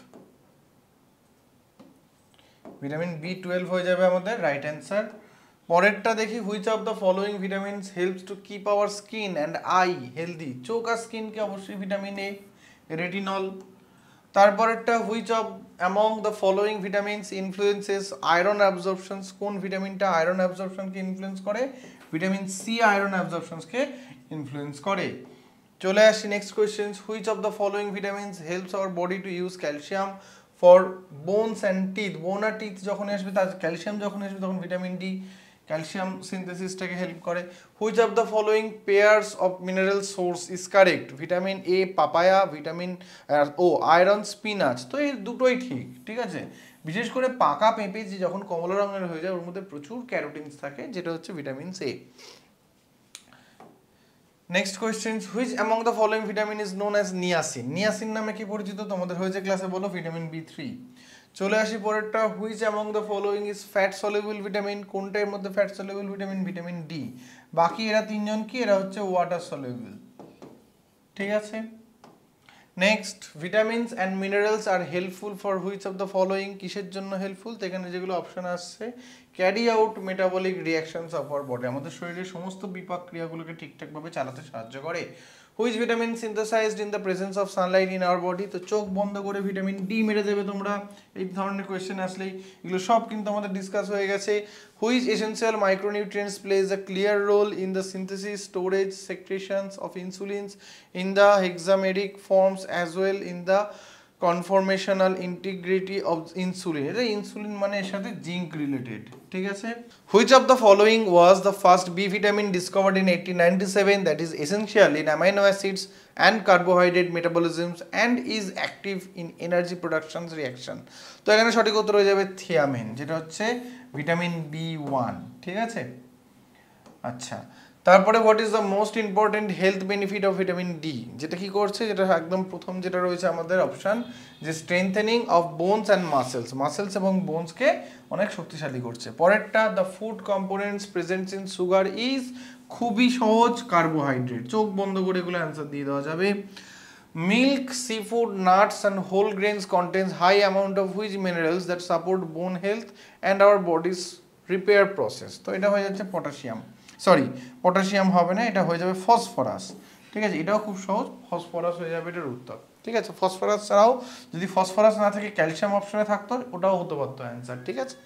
ভিটামিন B12 হয়ে যাবে আমাদের রাইট অ্যান্সার। পরেরটা দেখি, which of the following vitamins helps to keep our skin and eye healthy. চোখ আর স্কিনকে অবশ্যই ভিটামিন এ, রেটিনল। তারপরেরটা, which of among the following vitamins influences iron absorptions. কোন ভিটামিনটা আয়রন অ্যাবজর্পশনকে ইনফ্লুয়েন্স করে? ভিটামিন সি আয়রন অ্যাবজর্পশনসকে ইনফ্লুয়েন্স করে। চলে আসি next question, which of the following vitamins helps our body to use calcium for bones and teeth. Bone আর teeth যখন আসবে, তার ক্যালসিয়াম যখন আসবে তখন ভিটামিন ডি ক্যালসিয়াম সিনথেসিসটাকে হেল্প করে। Which of the following pairs of mineral source is correct? Vitamin A papaya, vitamin iron spinach. তো এই দুটোই ঠিক, ঠিক আছে। বিশেষ করে পাকা পেঁপে যে যখন কমলা রঙের হয়ে যায় ওর মধ্যে প্রচুর ক্যারোটিনস থাকে, যেটা হচ্ছে vitamin A. Next question, which among the following vitamin is known as niacin. Niacin নামে কি পরিচিত তোমাদের হয়েছে ক্লাসে, বলো? Vitamin B3। চলে আসি পরেরটা, which among the following is fat soluble vitamin. কোনটা এর মধ্যে fat soluble vitamin? Vitamin D. বাকি এরা তিনজন কি? এরা হচ্ছে ওয়াটার সলিউবল, ঠিক আছে। Next, vitamins and minerals are helpful for which of the following. কিসের জন্য হেল্পফুল? তো এখানে যেগুলো অপশন আসছে, carry out metabolic reactions of our body, আমাদের শরীরের সমস্ত বিপাক ক্রিয়াগুলোকে ঠিকঠাকভাবে চালাতে সাহায্য করে। Which vitamin synthesized in the presence of sunlight in our body. তো চোখ বন্ধ করে ভিটামিন ডি মেরে দেবে তোমরা, এই ধরনের কোয়েশ্চেন আসলেই। এগুলো সব কিন্তু আমাদের ডিসকাস হয়ে গেছে। Which essential micronutrients plays a clear role in the synthesis, storage, secretions of insulins in the hexameric forms as well in the conformational integrity of insulin. এটা ইনসুলিন মানে এর সাথে জিঙ্ক রিলেটেড, ঠিক আছে। Which of the following was the first B vitamin discovered in 1897 that is essential in amino acids and carbohydrate metabolisms and is active in energy production reaction. তো এখানে সঠিক উত্তর হয়ে যাবে থিয়ামিন, যেটা হচ্ছে ভিটামিন B1, ঠিক আছে। আচ্ছা, তারপরে what is the most important health benefit of vitamin D. যেটা কি করছে? যেটা একদম প্রথম যেটা রয়েছে আমাদের অপশন, যে strengthening of bones and muscles এবং বোনসকে অনেক শক্তিশালী করছে। পরেরটা, the food components presents in sugar is. খুবই সহজ, কার্বোহাইড্রেট। চোখ বন্ধ করে এগুলো অ্যান্সার দিয়ে দেওয়া যাবে। Milk, seafood, nuts and whole grains contains high amount of which minerals that support bone health and our bodies repair process. তো এটা হয়ে যাচ্ছে পটাশিয়াম হবে না, এটা হয়ে যাবে ফসফরাস, ঠিক আছে। এটাও খুব সহজ, ফসফরাস হয়ে যাবে এটার উত্তর, ঠিক আছে। ফসফরাস ছাড়াও যদি ফসফরাস না থাকে ক্যালসিয়াম অপশনে থাকতো, ওটাও হতে পারতো অ্যান্সার, ঠিক আছে।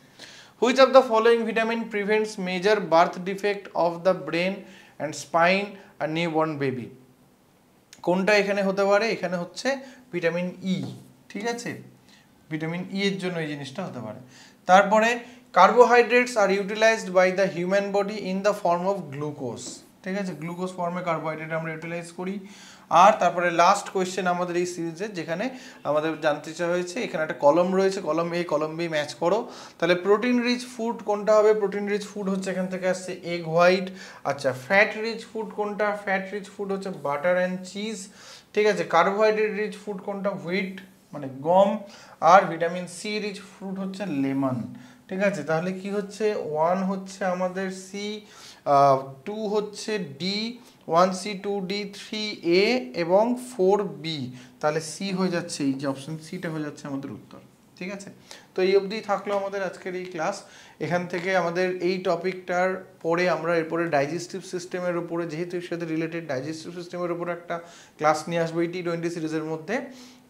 Which of the following vitamin prevents major birth defect of the brain and spine আর নিউবর্ন বেবি। কোনটা এখানে হতে পারে? এখানে হচ্ছে ভিটামিন ই, ঠিক আছে। ভিটামিন ই এর জন্য এই জিনিসটা হতে পারে। তারপরে, carbohydrates are utilized by the human body in the form of glucose, ঠিক আছে। গ্লুকোজ ফর্মে কার্বোহাইড্রেট আমরা ইউটিলাইজ করি। আর তারপরে লাস্ট কোয়েশ্চেন আমাদের এই সিরিজের, যেখানে আমাদের জানতে চাওয়া হয়েছে, এখানে একটা কলম রয়েছে, কলম এ কলম বি ম্যাচ করো। তাহলে প্রোটিন রিচ ফুড কোনটা হবে? প্রোটিন রিচ ফুড হচ্ছে এখান থেকে আসছে এগ হোয়াইট। আচ্ছা, ফ্যাট রিচ ফুড কোনটা? ফ্যাট রিচ ফুড হচ্ছে বাটার অ্যান্ড চিজ, ঠিক আছে। কার্বোহাইড্রেট রিচ ফুড কোনটা? হুইট মানে গম। আর ভিটামিন সি রিচ ফ্রুট হচ্ছে লেমন, ঠিক আছে। তাহলে কি হচ্ছে? 1 হচ্ছে আমাদের সি, 2 হচ্ছে ডি, 1C 2D 3A এবং 4B। তাহলে সি হয়ে যাচ্ছে, এই যে অপশন সিটা হয়ে যাচ্ছে আমাদের উত্তর, ঠিক আছে। তো এই অবধি থাকলো আমাদের আজকের এই ক্লাস। এখান থেকে আমাদের এই টপিকটার পরে আমরা এরপরে ডাইজেস্টিভ সিস্টেমের উপরে, যেহেতু এর সাথে রিলেটেড ডাইজেস্টিভ সিস্টেমের উপরে একটা ক্লাস নিয়ে আসবো এই T20 সিরিজের মধ্যে।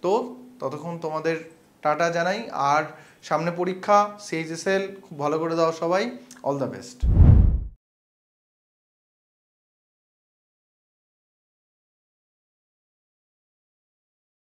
তো ততক্ষণ তোমাদের টাটা জানাই, আর সামনে পরীক্ষা CHSL খুব ভালো করে দাও সবাই, অল দ্য বেস্ট।